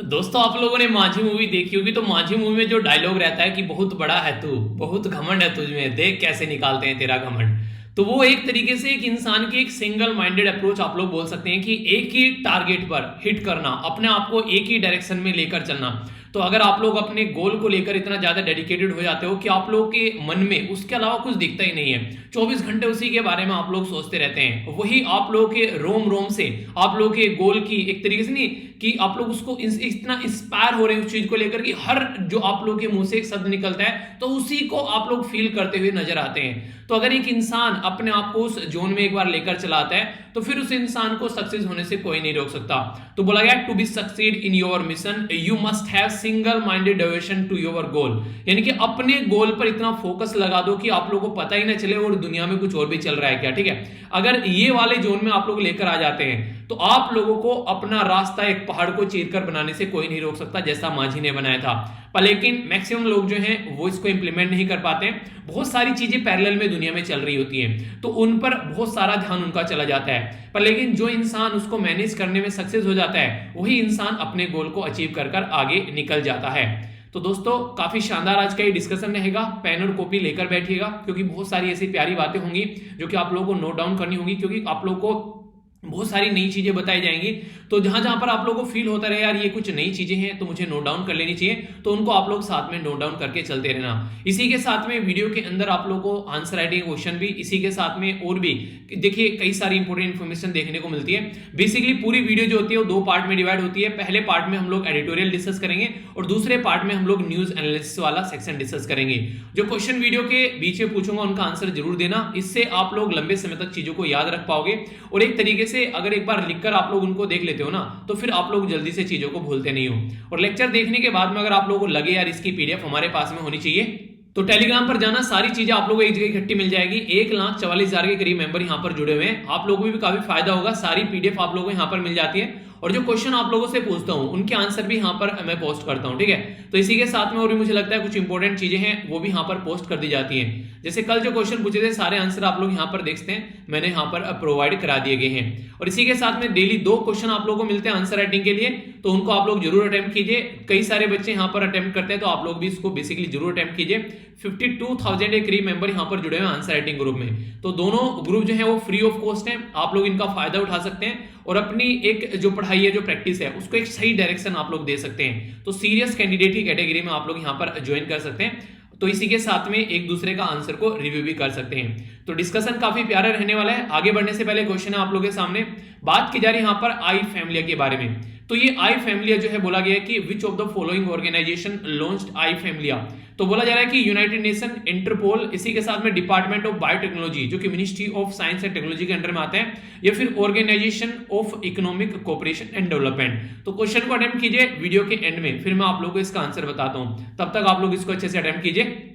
दोस्तों आप लोगों ने माझी मूवी देखी होगी तो माझी मूवी में जो डायलॉग रहता है कि बहुत बड़ा है तू, बहुत घमंड है तुझ में, देख कैसे निकालते हैं तेरा घमंड। तो वो एक तरीके से एक इंसान की एक सिंगल माइंडेड अप्रोच आप लोग बोल सकते हैं कि एक ही टारगेट पर हिट करना, अपने आप को एक ही डायरेक्शन में लेकर चलना। तो अगर आप लोग अपने गोल को लेकर इतना ज्यादा डेडिकेटेड हो जाते हो कि आप लोगों के मन में उसके अलावा कुछ दिखता ही नहीं है, 24 घंटे उसी के बारे में आप लोग सोचते रहते हैं, वही आप लोगों के रोम रोम से आप लोगों के गोल की एक तरीके से नहीं कि आप लोग उसको इतना इंस्पायर हो रहे हैं उस चीज को लेकर कि हर जो आप लोग के मुंह से एक शब्द निकलता है तो उसी को आप लोग फील करते हुए नजर आते हैं। तो अगर एक इंसान अपने आप को उस जोन में एक बार लेकर चलाता है तो फिर उस इंसान को सक्सेस होने से कोई नहीं रोक सकता। तो बोला गया to be succeed in your mission you must have single minded devotion to your goal, यानी कि अपने गोल पर इतना फोकस लगा दो कि आप लोगों को पता ही ना चले और दुनिया में कुछ और भी चल रहा है क्या। ठीक है, अगर ये वाले जोन में आप लोग लेकर आ जाते हैं तो आप लोगों को अपना रास्ता एक पहाड़ को चीरकर बनाने से कोई नहीं रोक सकता, जैसा माझी ने बनाया था। पर लेकिन मैक्सिमम लोग जो हैं वो इसको इंप्लीमेंट नहीं कर पाते हैं। बहुत सारी चीजें पैरेलल में दुनिया में चल रही होती हैं तो उन पर बहुत सारा ध्यान उनका चला जाता है, पर लेकिन जो इंसान उसको मैनेज करने में सक्सेस हो जाता है वही इंसान अपने गोल को अचीव कर कर आगे निकल जाता है। तो दोस्तों काफी शानदार आज का ये डिस्कशन रहेगा, पेन और कॉपी लेकर बैठिएगा क्योंकि बहुत सारी ऐसी प्यारी बातें होंगी जो कि आप लोगों को नोट डाउन करनी होगी, क्योंकि आप लोगों को बहुत सारी नई चीजें बताई जाएंगी। तो जहां जहां पर आप लोगों को फील होता रहे यार ये कुछ नई चीजें हैं तो मुझे नोट डाउन कर लेनी चाहिए, तो उनको आप लोग साथ में नोट डाउन करके चलते रहना। इसी के साथ में वीडियो के अंदर आप लोगों को आंसर राइटिंग क्वेश्चन भी, इसी के साथ में और भी देखिए कई सारी इंपॉर्टेंट इन्फॉर्मेशन देखने को मिलती है। बेसिकली पूरी वीडियो जो होती है वो दो पार्ट में डिवाइड होती है। पहले पार्ट में हम लोग एडिटोरियल डिस्कस करेंगे और दूसरे पार्ट में हम लोग न्यूज एनालिसिस वाला सेक्शन डिस्कस करेंगे। जो क्वेश्चन वीडियो के बीच में पूछूंगा उनका आंसर जरूर देना, इससे आप लोग लंबे समय तक चीजों को याद रख पाओगे और एक तरीके से अगर एक बार लिखकर आप लोग उनको देख लेते हो ना तो फिर आप लोग जल्दी से चीजों को भूलते नहीं हो। और लेक्चर देखने के बाद में अगर आप लोगों को लगे यार इसकी पीडीएफ हमारे पास में होनी चाहिए तो टेलीग्राम पर जाना, सारी चीजें आप लोगों को एक जगह इकट्ठी मिल जाएगी। 1,44,000 के करीब मेंबर यहां पर जुड़े हुए हैं, आप लोगों को भी काफी फायदा होगा। सारी पीडीएफ आप लोगों को यहां पर मिल जाती है और जो क्वेश्चन आप लोगों से पूछता हूं उनके आंसर भी यहां पर मैं पोस्ट करता हूं। ठीक है, तो इसी के साथ में और भी मुझे लगता है कुछ इंपॉर्टेंट चीजें हैं वो भी यहां पर पोस्ट कर दी जाती हैं। जैसे कल जो क्वेश्चन पूछे थे सारे आंसर आप लोग यहां पर देखते हैं, मैंने यहां पर प्रोवाइड करा दिए गए हैं। और इसी के साथ में डेली 2 क्वेश्चन आप लोगों को मिलते हैं आंसर राइटिंग के लिए, तो उनको आप लोग जरूर अटेम्प्ट कीजिए। कई सारे बच्चे यहां पर अटेम्प्ट करते हैं तो आप लोग भी इसको बेसिकली जरूर अटेम्प्ट कीजिए। 52,000 के करीब मेंबर यहां पर जुड़े हुए हैं आंसर राइटिंग ग्रुप में, तो दोनों ग्रुप जो है वो फ्री ऑफ कॉस्ट है, आप लोग इनका फायदा उठा सकते हैं और अपनी एक जो पढ़ाई है जो प्रैक्टिस है उसको एक सही डायरेक्शन आप लोग दे सकते हैं। तो सीरियस कैंडिडेट की कैटेगरी में आप लोग यहां पर ज्वाइन कर सकते हैं, तो इसी के साथ में एक दूसरे का आंसर को रिव्यू भी कर सकते हैं। तो डिस्कशन काफी प्यारा रहने वाला है। आगे बढ़ने से पहले क्वेश्चन है आप लोगों के सामने, बात की जा रही है यहां पर आई फैमिलिया के बारे में। तो ये आई फैमिलिया जो है बोला गया है कि which of the following organization launched I Familia. तो बोला जा रहा है कि यूनाइटेड नेशन, इंटरपोल, इसी के साथ में डिपार्टमेंट ऑफ बायोटेक्नोलॉजी जो कि ministry of science and technology के अंडर में आते हैं, या फिर organization of economic cooperation and development. तो क्वेश्चन को अटेम्प्ट कीजिए, वीडियो के एंड में फिर मैं आप लोगों को इसका आंसर बताता हूं, तब तक आप लोग इसको अच्छे से अटेम्प्ट कीजिए।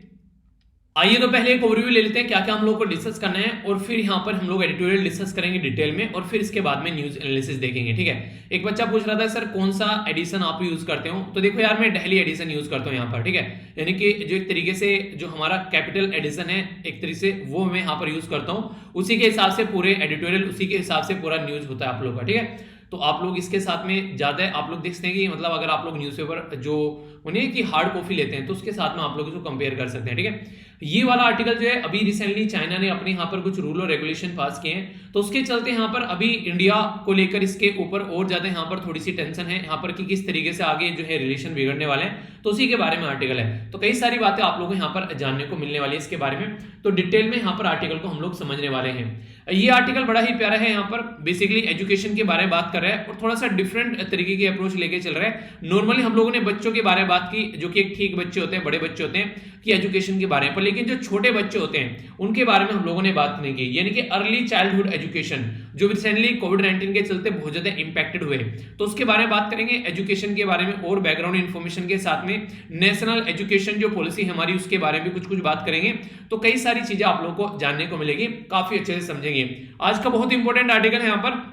आइए तो पहले एक ओवरव्यू ले लेते हैं क्या क्या हम लोग को डिस्कस करना है और फिर यहाँ पर हम लोग एडिटोरियल डिस्कस करेंगे डिटेल में और फिर इसके बाद में न्यूज एनालिसिस देखेंगे। ठीक है, एक बच्चा पूछ रहा था सर कौन सा एडिशन आप यूज करते हो, तो देखो यार मैं डेली एडिशन यूज करता हूँ यहाँ पर। ठीक है, यानी कि जो एक तरीके से जो हमारा कैपिटल एडिशन है एक तरीके से वो मैं यहाँ पर यूज करता हूँ, उसी के हिसाब से पूरे एडिटोरियल उसी के हिसाब से पूरा न्यूज होता है आप लोग का। ठीक है, तो आप लोग इसके साथ में ज्यादा आप लोग देखते हैं कि मतलब अगर आप लोग न्यूज़पेपर जो उन्हें की हार्ड कॉपी लेते हैं तो उसके साथ में आप लोग इसको कंपेयर कर सकते हैं। ठीक है, ये वाला आर्टिकल जो है अभी रिसेंटली चाइना ने अपने यहाँ पर कुछ रूल और रेगुलेशन पास किए हैं, तो उसके चलते यहाँ पर अभी इंडिया को लेकर इसके ऊपर और ज्यादा यहाँ पर थोड़ी सी टेंशन है यहाँ पर कि किस तरीके से आगे जो है रिलेशन बिगड़ने वाले हैं, तो उसी के बारे में आर्टिकल है। तो कई सारी बातें आप लोगों को यहाँ पर जानने को मिलने वाली है इसके बारे में, तो डिटेल में यहाँ पर आर्टिकल को हम लोग समझने वाले हैं। ये आर्टिकल बड़ा ही प्यारा है, यहाँ पर बेसिकली एजुकेशन के बारे में बात कर रहा है और थोड़ा सा डिफरेंट तरीके की अप्रोच लेके चल रहा है। नॉर्मली हम लोगों ने बच्चों के बारे में बात की जो कि एक ठीक बच्चे होते हैं, बड़े बच्चे होते हैं कि एजुकेशन के बारे में, पर लेकिन जो छोटे बच्चे होते हैं उनके बारे में हम लोगों ने बात नहीं की, यानी कि अर्ली चाइल्डहुड एजुकेशन जो रिसेंटली कोविड-19 के चलते बहुत ज्यादा इंपैक्टेड हुए, तो उसके बारे में बात करेंगे। एजुकेशन के बारे में और बैकग्राउंड इन्फॉर्मेशन के साथ में नेशनल एजुकेशन जो पॉलिसी हमारी उसके बारे में कुछ बात करेंगे, तो कई सारी चीजें आप लोगों को जानने को मिलेगी, काफी अच्छे से समझेंगे। आज का बहुत इंपॉर्टेंट आर्टिकल है यहाँ पर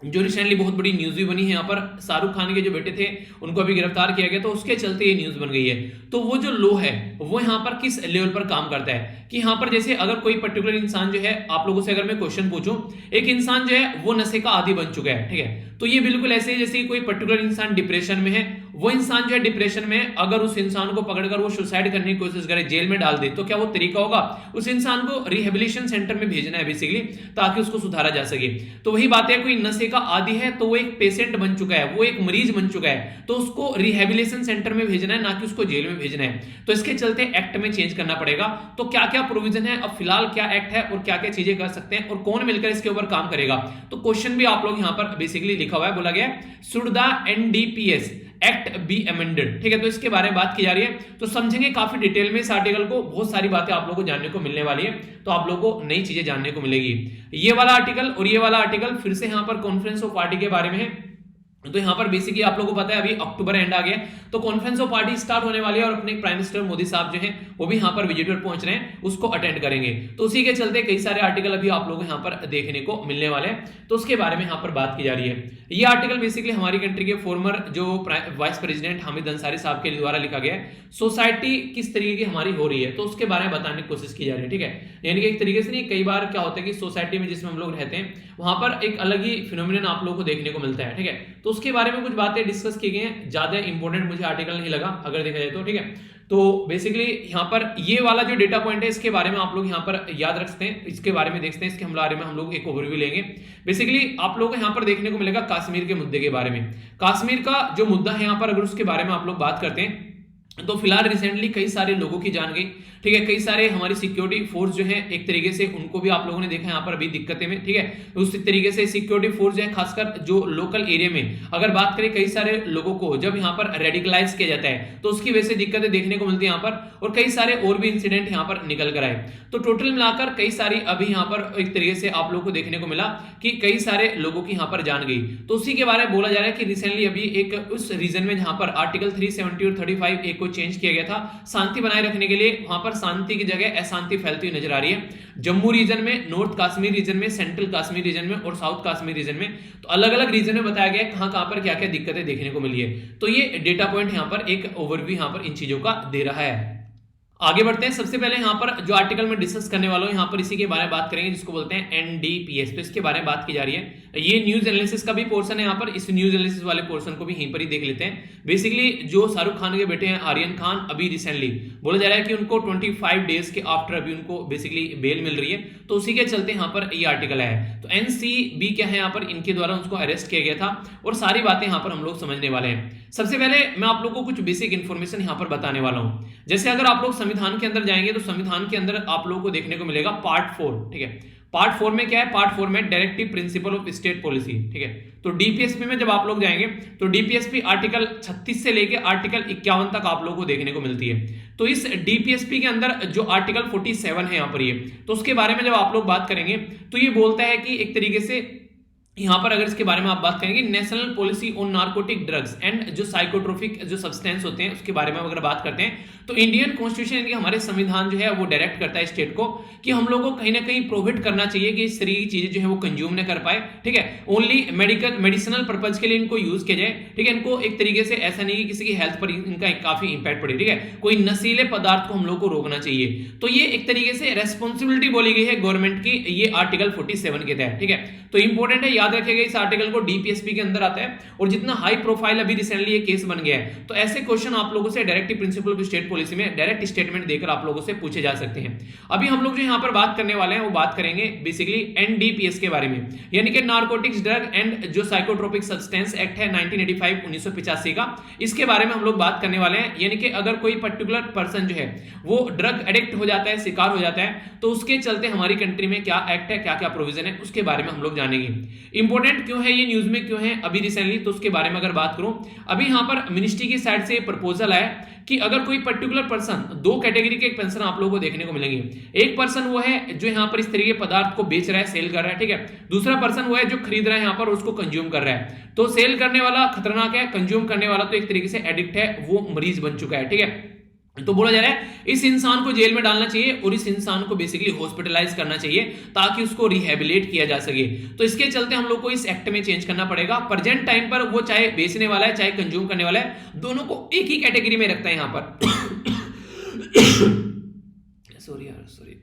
जो रिसेंटली बहुत बड़ी न्यूज भी बनी है, यहाँ पर शाहरुख खान के जो बेटे थे उनको अभी गिरफ्तार किया गया, तो उसके चलते ये न्यूज बन गई है। तो वो जो लॉ है वो यहाँ पर किस लेवल पर काम करता है कि यहाँ पर जैसे अगर कोई पर्टिकुलर इंसान जो है, आप लोगों से अगर मैं क्वेश्चन पूछूं, एक इंसान जो है वो नशे का आदी बन चुका है, ठीक है, तो ये बिल्कुल ऐसे ही जैसे कोई पर्टिकुलर इंसान डिप्रेशन में है, वो इंसान जो है डिप्रेशन में, अगर उस इंसान को पकड़कर वो सुसाइड करने की कोशिश करे, जेल में डाल दे, तो क्या वो तरीका होगा? उस इंसान को रिहेबिलिटेशन सेंटर में भेजना है बेसिकली, ताकि उसको सुधारा जा सके। तो वही बात है, कोई नशे का आदी है तो वो एक पेशेंट बन चुका है, वो एक मरीज बन चुका है, तो उसको रिहेबिलिटेशन सेंटर में भेजना है, ना कि उसको जेल में भेजना है। तो इसके चलते एक्ट में चेंज करना पड़ेगा। तो क्या क्या प्रोविजन है, अब फिलहाल क्या एक्ट है और क्या क्या चीजें कर सकते हैं और कौन मिलकर इसके ऊपर काम करेगा, तो क्वेश्चन भी आप लोग यहां पर बेसिकली लिखा हुआ है, बोला गया should the NDPS act be amended, ठीक है। तो इसके बारे में बात की जा रही है, तो समझेंगे काफी डिटेल में इस आर्टिकल को, बहुत सारी बातें आप लोगों को जानने को मिलने वाली है, तो आप लोगों को नई चीजें जानने को मिलेगी। ये वाला आर्टिकल और ये वाला आर्टिकल फिर से यहां पर कॉन्फ्रेंस ऑफ पार्टी के बारे में है। तो यहां पर बेसिकली आप लोगों को पता है अभी अक्टूबर एंड आ गया, तो कॉन्फ्रेंस ऑफ पार्टी स्टार्ट होने वाली है और अपने प्राइम मिनिस्टर मोदी साहब जो हैं वो भी यहां पर विजिट पर पहुंच रहे हैं, उसको अटेंड करेंगे। तो उसी के चलते कई सारे आर्टिकल अभी आप लोगों को यहां पर देखने को मिलने वाले हैं, तो उसके बारे में यहां पर बात की जा रही है। ये आर्टिकल बेसिकली हमारी कंट्री के फॉर्मर जो वाइस प्रेसिडेंट हामिद अंसारी साहब के द्वारा लिखा गया है। सोसाइटी किस तरीके की हमारी हो रही है, तो उसके बारे में बताने की कोशिश की जा रही है, ठीक है। यानी कि एक तरीके से नहीं, कई बार क्या होता है कि सोसाइटी में जिसमें हम लोग रहते हैं वहां पर एक अलग ही फिनोमिनन आप लोगों को देखने को मिलता है, ठीक है। तो उसके बारे में कुछ बातें डिस्कस की गई हैं, ज्यादा इंपॉर्टेंट मुझे आर्टिकल नहीं लगा अगर देखा जाए तो, ठीक है। तो बेसिकली यहाँ पर ये वाला जो डेटा पॉइंट है इसके बारे में आप लोग यहाँ पर याद रखते हैं, इसके बारे में देखते हैं, इसके बारे में हम लोग एक ओवरव्यू लेंगे। बेसिकली आप लोगों को यहाँ पर देखने को मिलेगा कश्मीर के मुद्दे के बारे में। कश्मीर का जो मुद्दा है यहाँ पर अगर उसके बारे में आप लोग बात करते हैं, तो फिलहाल रिसेंटली कई सारे लोगों की जान गई, ठीक है। कई सारे हमारी सिक्योरिटी फोर्स जो है एक तरीके से उनको भी आप लोगों ने देखा यहाँ पर अभी दिक्कतें में, ठीक है। उसी तरीके से सिक्योरिटी फोर्स जो है खासकर जो लोकल एरिया में अगर बात करें, कई सारे लोगों को जब यहाँ पर रेडिकलाइज किया जाता है तो उसकी वजह से दिक्कतें देखने को मिलती है यहाँ पर, और कई सारे और भी इंसिडेंट यहाँ पर निकल कर आए। तो टोटल मिलाकर कई सारी अभी यहाँ पर एक तरीके से आप लोगों को देखने को मिला कि कई सारे लोगों की यहाँ पर जान गई। तो उसी के बारे में बोला जा रहा है कि रिसेंटली अभी एक उस रीजन में जहां पर आर्टिकल 370 और 35A को चेंज किया गया था शांति बनाए रखने के लिए, वहां पर शांति की जगह अशांति फैलती हुई नजर आ रही है। जम्मू रीजन में, नॉर्थ कश्मीर रीजन में, सेंट्रल कश्मीर रीजन में और साउथ कश्मीर रीजन में, तो अलग अलग रीजन में बताया गया कहां कहां पर क्या क्या दिक्कतें देखने को मिली है। तो ये डेटा पॉइंट यहां पर एक ओवरव्यू यहां पर इन चीजों का दे रहा है। आगे बढ़ते हैं। सबसे पहले यहाँ पर जो आर्टिकल में डिस्कस करने वाला हूं, यहाँ पर इसी के बारे में बात करेंगे जिसको बोलते हैं एनडीपीएस। तो इसके बारे में बात की जा रही है। ये न्यूज एनालिसिस का भी पोर्शन है यहाँ पर, इस न्यूज एनालिसिस वाले पोर्शन को भी यहीं पर ही देख लेते हैं। बेसिकली जो शाहरुख खान के बेटे हैं आर्यन खान, अभी रिसेंटली बोला जा रहा है कि उनको 25 डेज के आफ्टर अभी उनको बेसिकली बेल मिल रही है, तो उसी के चलते यहाँ पर ये आर्टिकल है। तो एनसीबी क्या है यहाँ पर, इनके द्वारा उनको अरेस्ट किया गया था और सारी बातें यहाँ पर हम लोग समझने वाले हैं। सबसे पहले मैं आप लोगों को कुछ बेसिक इंफॉर्मेशन यहाँ पर बताने वाला हूँ। जैसे अगर आप लोग संविधान के अंदर जाएंगे तो संविधान के अंदर आप लोगों को देखने को मिलेगा पार्ट 4, ठीक है। पार्ट 4 में क्या है, पार्ट 4 में directive principle of state policy, ठीक है। तो डीपीएसपी में जब आप लोग जाएंगे तो डीपीएसपी आर्टिकल 36 से लेके आर्टिकल 51 तक आप लोगों को देखने को मिलती है। तो इस डीपीएसपी के अंदर जो आर्टिकल 47 है यहाँ पर, ये तो उसके बारे में जब आप लोग बात करेंगे तो ये बोलता है कि एक तरीके से यहां पर अगर इसके बारे में आप बात करेंगे, national policy on narcotic drugs and जो साइकोट्रोपिक जो सब्सटेंस होते हैं उसके बारे में अगर बात करते हैं, तो इंडियन कॉन्स्टिट्यूशन यानी कि हमारे संविधान जो है वो डायरेक्ट करता है स्टेट को कि हम लोगों को कहीं ना कहीं प्रोहिबिट करना चाहिए कि इस तरह की चीजें जो है वो कंज्यूम न कर पाए, ठीक है। ओनली मेडिसिनल पर्पज के लिए इनको यूज किया जाए, ठीक है। इनको एक तरीके से ऐसा नहीं कि किसी की हेल्थ पर इनका काफी इंपैक्ट पड़े, ठीक है। कोई नशीले पदार्थ को हम लोग को रोकना चाहिए। तो ये एक तरीके से रेस्पॉन्सिबिलिटी बोली गई है गवर्नमेंट की, ये आर्टिकल 47 के तहत, ठीक है। तो इंपॉर्टेंट है, याद रखिएगा इस आर्टिकल को, डीपीएसपी के अंदर आता है। और जितना हाई प्रोफाइल अभी रिसेंटली ये केस बन गया है, तो ऐसे क्वेश्चन आप लोगों से directive principle of state policy में डायरेक्ट स्टेटमेंट देकर आप लोगों से पूछे जा सकते हैं। अभी हम लोग जो यहां पर बात करने वाले हैं वो बात करेंगे बेसिकली एनडीपीएस के बारे में, यानी कि नार्कोटिक्स ड्रग एंड जो साइकोट्रोपिक सब्सटेंस एक्ट है 1985 1985 का, इसके बारे में हम लोग बात करने वाले हैं। यानी कि अगर कोई पर्टिकुलर पर्सन जो है वो ड्रग एडिक्ट हो जाता है, शिकार हो जाता है, तो उसके चलते हमारी कंट्री में क्या एक्ट है, क्या क्या प्रोविजन है, उसके बारे में हम लोग जानेंगे। इंपॉर्टेंट क्यों है ये, न्यूज में क्यों है अभी रिसेंटली, तो उसके बारे में अगर बात करूं, अभी यहां पर मिनिस्ट्री की साइड से प्रपोजल आया कि अगर कोई पर्टिकुलर पर्सन, दो कैटेगरी के पर्सन आप लोगों को देखने को मिलेंगे। एक पर्सन वो है जो यहां पर इस तरीके के पदार्थ को बेच रहा है, सेल कर रहा है, ठीक है। दूसरा पर्सन वो है जो खरीद रहा है यहां पर, उसको कंज्यूम कर रहा है। तो सेल करने वाला खतरनाक है, कंज्यूम करने वाला तो एक तरीके से एडिक्ट है, वो मरीज बन चुका है, ठीक है। तो बोला जा रहा है इस इंसान को जेल में डालना चाहिए और इस इंसान को बेसिकली हॉस्पिटलाइज करना चाहिए ताकि उसको रिहेबिलिटेट किया जा सके। तो इसके चलते हम लोग को इस एक्ट में चेंज करना पड़ेगा। प्रेजेंट टाइम पर वो चाहे बेचने वाला है चाहे कंज्यूम करने वाला है, दोनों को एक ही कैटेगरी में रखता है यहां पर। सॉरी।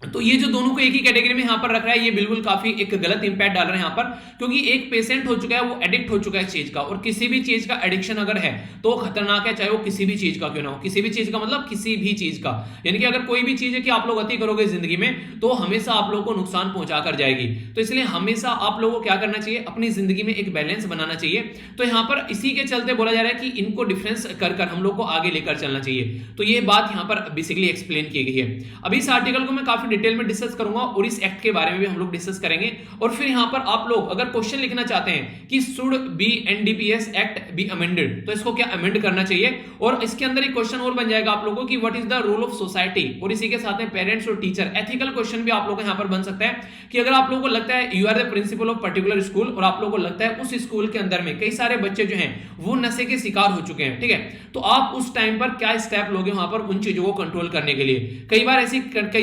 तो ये जो दोनों को एक ही कैटेगरी में यहां पर रख रहा है, ये बिल्कुल काफी एक गलत इंपैक्ट डाल रहे हैं यहां पर, क्योंकि एक पेशेंट हो चुका है, वो एडिक्ट हो चुका है चीज का, और किसी भी चीज का एडिक्शन अगर है तो वो खतरनाक है, चाहे वो किसी भी चीज का क्यों ना हो। किसी भी चीज का मतलब किसी भी चीज का, यानी कि अगर कोई भी चीज है कि आप लोग अति करोगे जिंदगी में तो हमेशा आप लोगों को नुकसान पहुंचा कर जाएगी। तो इसलिए हमेशा आप लोगों को क्या करना चाहिए, अपनी जिंदगी में एक बैलेंस बनाना चाहिए। तो यहां पर इसी के चलते बोला जा रहा है कि इनको डिफरेंस कर कर हम लोग को आगे लेकर चलना चाहिए। तो ये बात यहां पर बेसिकली एक्सप्लेन की गई है। अभी इस आर्टिकल को मैं काफी डिटेल में डिस्कस करूंगा और इस एक्ट के बारे में भी हम लोग डिस्कस करेंगे। और फिर यहां पर आप लोग अगर क्वेश्चन लिखना चाहते हैं कि should be NDPS act be amended, तो इसको क्या अमेंड करना चाहिए, और इसके अंदर एक क्वेश्चन और बन जाएगा आप लोगों को कि what is the role of society, और इसी के साथ में पेरेंट्स और टीचर, एथिकल क्वेश्चन भी आप लोगों को यहां पर बन सकता है कि अगर आप लोगों को लगता है you are the principal of particular school, और आप लोगों को लगता है उस स्कूल के अंदर में कई सारे बच्चे जो हैं वो नशे के शिकार हो चुके हैं, ठीक है, तो आप उस टाइम पर क्या स्टेप लोगे वहां पर उन चीजों को कंट्रोल करने के लिए। कई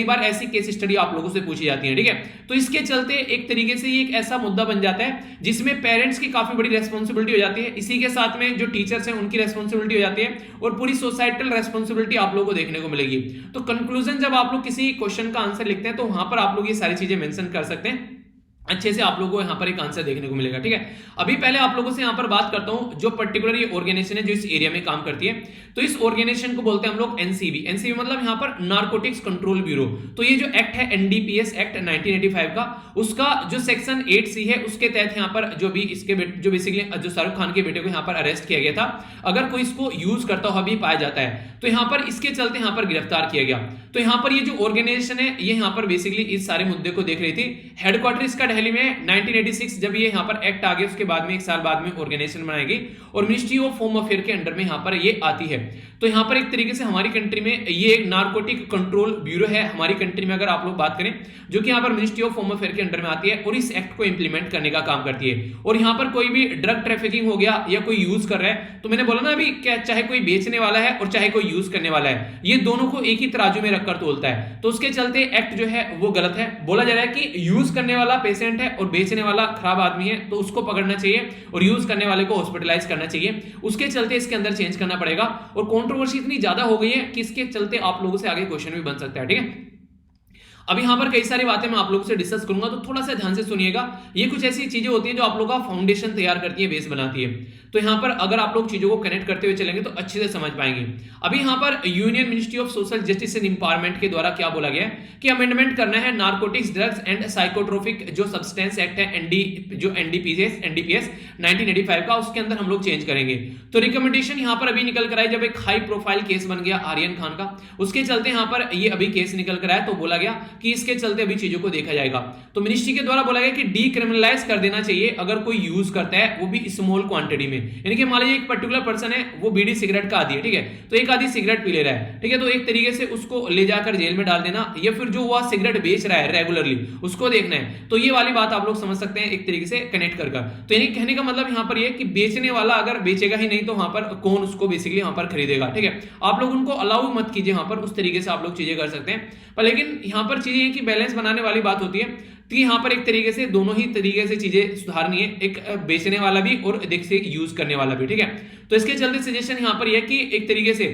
बार ऐसी केस स्टडी आप लोगों से पूछी जाती है, ठीक है। तो इसके चलते एक तरीके से ये एक ऐसा मुद्दा बन जाता है जिसमें पेरेंट्स की काफी बड़ी रेस्पॉन्सिबिलिटी हो जाती है, इसी के साथ में जो टीचर्स हैं उनकी रेस्पॉन्सिबिलिटी हो जाती है, और पूरी सोसाइटल रेस्पॉन्सिबिलिटी आप लोगों को देखने को मिलेगी। तो कंक्लूजन जब आप लोग किसी क्वेश्चन का आंसर लिखते हैं तो वहां पर आप लोग ये सारी चीजें मेंशन कर सकते हैं, अच्छे से आप लोगों को यहां पर एक आंसर देखने को मिलेगा, ठीक है। अभी पहले आप लोगों से यहां पर बात करता हूं जो पर्टिकुलर ये ऑर्गेनाइजेशन है जो इस एरिया में काम करती है, तो इस ऑर्गेनाइजेशन को बोलते हैं हम लोग एनसीबी। एनसीबी मतलब यहां पर नारकोटिक्स कंट्रोल ब्यूरो। तो ये जो एक्ट है एनडीपीएस एक्ट 1985 का, उसका जो सेक्शन 8C है उसके तहत यहां पर जो भी इसके जो बेसिकली जो शाहरुख खान के बेटे को यहां पर अरेस्ट किया गया था, अगर कोई इसको यूज करता हुआ भी पाया जाता है तो यहां पर इसके चलते यहां पर गिरफ्तार किया गया। तो यहां पर ये जो ऑर्गेनाइजेशन है ये यहां पर बेसिकली इस सारे मुद्दे को देख रही थी। हेडक्वार्टर इसका दिल्ली में 1986 जब ये यहां पर एक्ट आ गया उसके बाद में 1 साल बाद में ऑर्गेनाइजेशन बनाई गई और मिनिस्ट्री ऑफ होम अफेयर के अंडर में यहां पर ये आती है। तो यहां पर एक तरीके से हमारी कंट्री में ये एक नारकोटिक कंट्रोल ब्यूरो है हमारी कंट्री में, अगर आप लोग बात करें, जो कि यहां पर मिनिस्ट्री ऑफ होम अफेयर के अंडर में आती है और इस एक्ट को इंप्लीमेंट करने का काम करती है। और यहां पर कोई भी ड्रग ट्रैफिकिंग हो गया या कोई यूज कर रहा है, तो मैंने बोला ना अभी क्या, चाहे कोई बेचने वाला है और चाहे कोई यूज करने वाला है, ये दोनों को एक ही तराजू में रखकर तोलता है। तो उसके चलते एक्ट जो है वो गलत है। बोला जा रहा है कि यूज करने वाला पेशेंट है और बेचने वाला खराब आदमी है तो उसको पकड़ना चाहिए और यूज करने वाले को हॉस्पिटलाइज करना चाहिए। उसके चलते इसके अंदर चेंज करना पड़ेगा। और कंट्रोवर्सी इतनी ज्यादा हो गई है कि इसके चलते आप लोगों से आगे क्वेश्चन भी बन सकता है, ठीक है। अभी यहां पर कई सारी बातें मैं आप लोगों से डिस्कस करूंगा, तो थोड़ा सा ध्यान से सुनिएगा। ये कुछ ऐसी चीजें होती हैं जो आप लोगों का फाउंडेशन तैयार करती है, बेस बनाती है। तो यहां पर अगर आप लोग चीजों को कनेक्ट करते हुए चलेंगे तो अच्छे से समझ पाएंगे। अभी यहां पर union ministry of social justice and empowerment के द्वारा क्या बोला गया है कि अमेंडमेंट करना है नारकोटिक्स ड्रग्स एंड साइकोट्रोपिक जो सब्सटेंस एक्ट है जो एनडीपीएस 1985 का, उसके अंदर हम लोग चेंज करेंगे। तो रिकमेंडेशन यहां पर अभी निकल कर आई, जब एक हाई प्रोफाइल केस बन गया आर्यन खान का, उसके चलते यहां पर ये अभी केस निकल कर आया, तो बोला गया कि इसके चलते अभी चीजों को देखा जाएगा। तो मिनिस्ट्री के द्वारा बोला गया कि डीक्रिमिनलाइज कर देना चाहिए अगर कोई यूज करता है, वो भी स्मॉल क्वांटिटी में। यानी कि मान लीजिए एक पर्टिकुलर पर्सन है, वो बीड़ी सिगरेट का आदी है, ठीक है, तो एक आधी सिगरेट पी ले रहा है, ठीक है, तो एक तरीके से उसको ले जाकर जेल में डाल देना, या फिर जो वह सिगरेट बेच रहा है रेगुलरली उसको देखना है। तो ये वाली बात आप लोग समझ सकते हैं एक तरीके से कनेक्ट कर। तो यानी कहने का मतलब यहां पर ये कि बेचने वाला अगर बेचेगा ही नहीं तो वहां पर कौन उसको बेसिकली यहां पर खरीदेगा, ठीक है। आप लोग उनको अलाउ मत कीजिए, यहां पर उस तरीके से आप लोग चीजें कर सकते हैं। पर लेकिन यहां पर चीजें की बैलेंस बनाने वाली बात होती है कि यहां पर एक तरीके से दोनों ही तरीके से चीजें सुधारनी है, एक बेचने वाला भी और देख से यूज करने वाला भी, ठीक है। तो इसके चलते सजेशन यहां पर यह कि एक तरीके से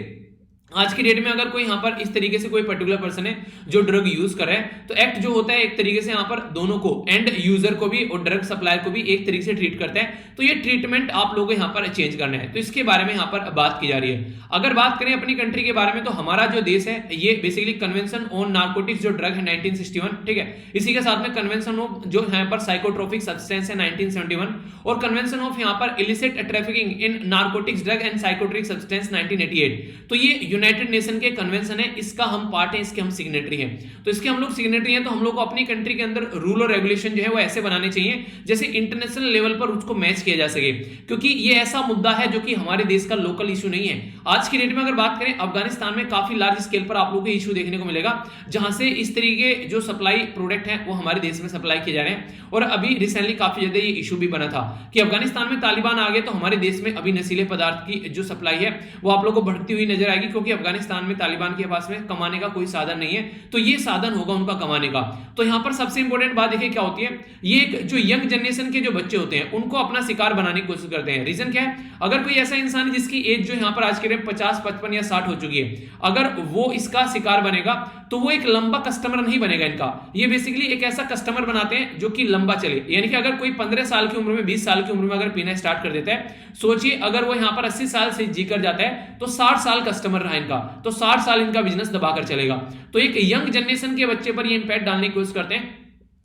आज की डेट में अगर कोई यहां पर इस तरीके से कोई पर्टिकुलर पर्सन है जो ड्रग यूज कर रहा है, तो एक्ट जो होता है एक तरीके से यहां पर दोनों को, एंड यूजर को भी और ड्रग सप्लायर को भी एक तरीके से ट्रीट करता है। तो ये ट्रीटमेंट आप लोगों को यहां पर चेंज करना है, तो इसके बारे में यहां पर बात की जा रही है। अगर बात करें अपनी कंट्री के बारे में, तो हमारा जो देश है ये बेसिकली कन्वेंशन ऑन नार्कोटिक्स जो ड्रग है 1961, ठीक है, इसी के साथ में कन्वेंशन ऑफ जो यहां पर साइकोट्रोपिक सब्सटेंस है 1971, और कन्वेंशन ऑफ यहां पर illicit trafficking in narcotics drug and psychotropic substance 1988। तो ये यूनाइटेड नेशन के कन्वेंशन है, इसका हम पार्ट है, इसके हम सिग्नेटरी हैं। तो इसके हम लोग सिग्नेटरी हैं, तो हम लोग को अपनी कंट्री के अंदर रूल और रेगुलेशन जो है वो ऐसे बनाने चाहिए जैसे इंटरनेशनल लेवल पर उसको मैच किया जा सके, क्योंकि ये ऐसा मुद्दा है जो कि हमारे देश का लोकल इशू नहीं है। आज की डेट में अगर बात करें अफगानिस्तान में काफी लार्ज स्केल पर आप लोगों को इशू देखने को मिलेगा, जहां से इस तरीके जो सप्लाई प्रोडक्ट है वो हमारे देश में सप्लाई किए जा रहे हैं। और अभी रिसेंटली काफी ज्यादा ये इशू भी बना था कि अफगानिस्तान में तालिबान आ गए तो हमारे देश में अभी नशीले पदार्थ की जो सप्लाई है वो आप लोगों को बढ़ती हुई नजर आएगी, क्योंकि क्योंकि अफगानिस्तान में तालिबान के पास में कमाने का कोई साधन नहीं है, तो ये साधन होगा उनका कमाने का। तो यहाँ पर सबसे इंपॉर्टेंट बात देखिए क्या होती है, ये जो यंग जनरेशन के जो बच्चे होते हैं उनको अपना शिकार बनाने की कोशिश करते हैं। रीजन क्या है, अगर कोई ऐसा इंसान जिसकी एज जो यहाँ पर आज के डेट 50, 55 या 60 हो चुकी है, अगर वो इसका शिकार बनेगा तो वो एक लंबा कस्टमर नहीं बनेगा इनका। ये बेसिकली एक ऐसा कस्टमर बनाते हैं जो कि लंबा चले, यानी कि अगर कोई 15 साल की उम्र में, 20 साल की उम्र में अगर पीना स्टार्ट कर देता है, सोचिए अगर वो यहाँ पर 80 साल से जी कर जाता है तो 60 साल कस्टमर रहा इनका, तो 60 साल इनका बिजनेस दबाकर चलेगा। तो एक यंग जनरेशन के बच्चे पर ये इंपैक्ट डालने की कोशिश करते हैं,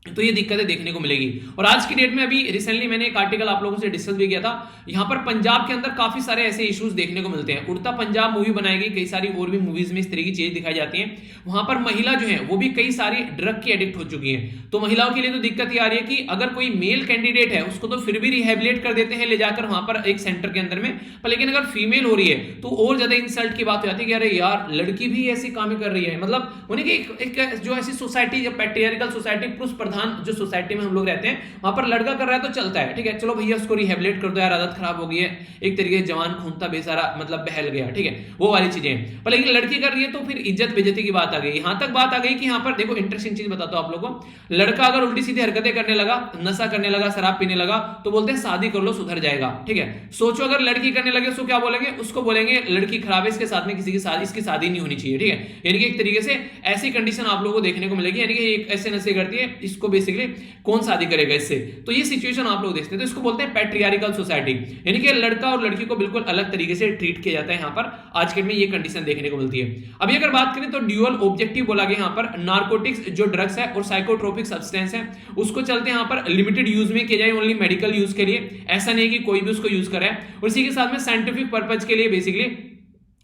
तो ये दिक्कतें देखने को मिलेगी। और आज की डेट में अभी रिसेंटली मैंने एक आर्टिकल आप लोगों से डिस्कस भी किया था, यहाँ पर पंजाब के अंदर काफी सारे ऐसे इश्यूज देखने को मिलते हैं। उड़ता पंजाब मूवी बनाई गई, कई सारी और भी मूवीज में इस तरह की चीजें दिखाई जाती हैं। वहां पर महिला जो है वो भी कई सारी ड्रग की एडिक्ट हो चुकी है। तो महिलाओं के लिए तो दिक्कत ये आ रही है कि अगर कोई मेल कैंडिडेट है उसको तो फिर भी रिहेबिलिट कर देते हैं ले जाकर वहां पर एक सेंटर के अंदर में, पर लेकिन अगर फीमेल हो रही है तो और ज्यादा इंसल्ट की बात हो जाती है कि अरे यार लड़की भी ऐसी काम कर रही है। मतलब उन्हें एक जो ऐसी सोसाइटी, पैट्रियार्कल सोसाइटी, पुरुष प्रधान जो सोसाइटी में हम लोग रहते हैं, वहां पर लड़का कर रहा है तो चलता है, ठीक है, चलो भैया उसको रिहेबिलिट कर दो यार, आदत खराब हो गई है, एक तरीके से जवान खून था बेचारा, मतलब बहल गया, ठीक है, वो वाली चीजें। पर लेकिन लड़की कर रही है तो फिर इज्जत बेइज्जती की बात आ गई। यहां तक बात आ गई कि यहां पर देखो इंटरेस्टिंग चीज बताता हूं आप लोगों को, लड़का अगर उल्टी सीधी हरकतें करने लगा, नशा करने लगा, शराब पीने लगा, तो बोलते हैं शादी कर लो सुधर जाएगा, ठीक है। सोचो अगर लड़की करने लगे उसको क्या बोलेंगे, उसको बोलेंगे लड़की खराब है, इसके साथ में किसी की शादी, इसकी शादी नहीं होनी चाहिए, ठीक है। यानी कि एक तरीके से ऐसी कंडीशन आप लोगों को देखने को मिलेगी, यानी कि एक ऐसे नशे करती है, इसको बेसिकली कौन शादी करेगा इससे। तो ये सिचुएशन आप लोग देखते हैं, तो इसको बोलते हैं पैट्रियार्कल सोसाइटी, यानी कि लड़का और लड़की को बिल्कुल अलग तरीके से ट्रीट किया जाता है। यहाँ पर आज के में ये कंडीशन देखने को मिलती है। अभी अगर बात करें तो ड्यूअल ऑब्जेक्टिव बोला गया यहाँ पर, नार्कोटिक्स जो ड्रग्स है और साइकोट्रोपिक सब्सटेंस है उसको चलते हैं यहाँ पर लिमिटेड यूज में किया जाए, ओनली मेडिकल यूज के लिए, ऐसा नहीं कि कोई भी उसको यूज करे। और इसी के साथ में साइंटिफिक पर्पज के लिए बेसिकली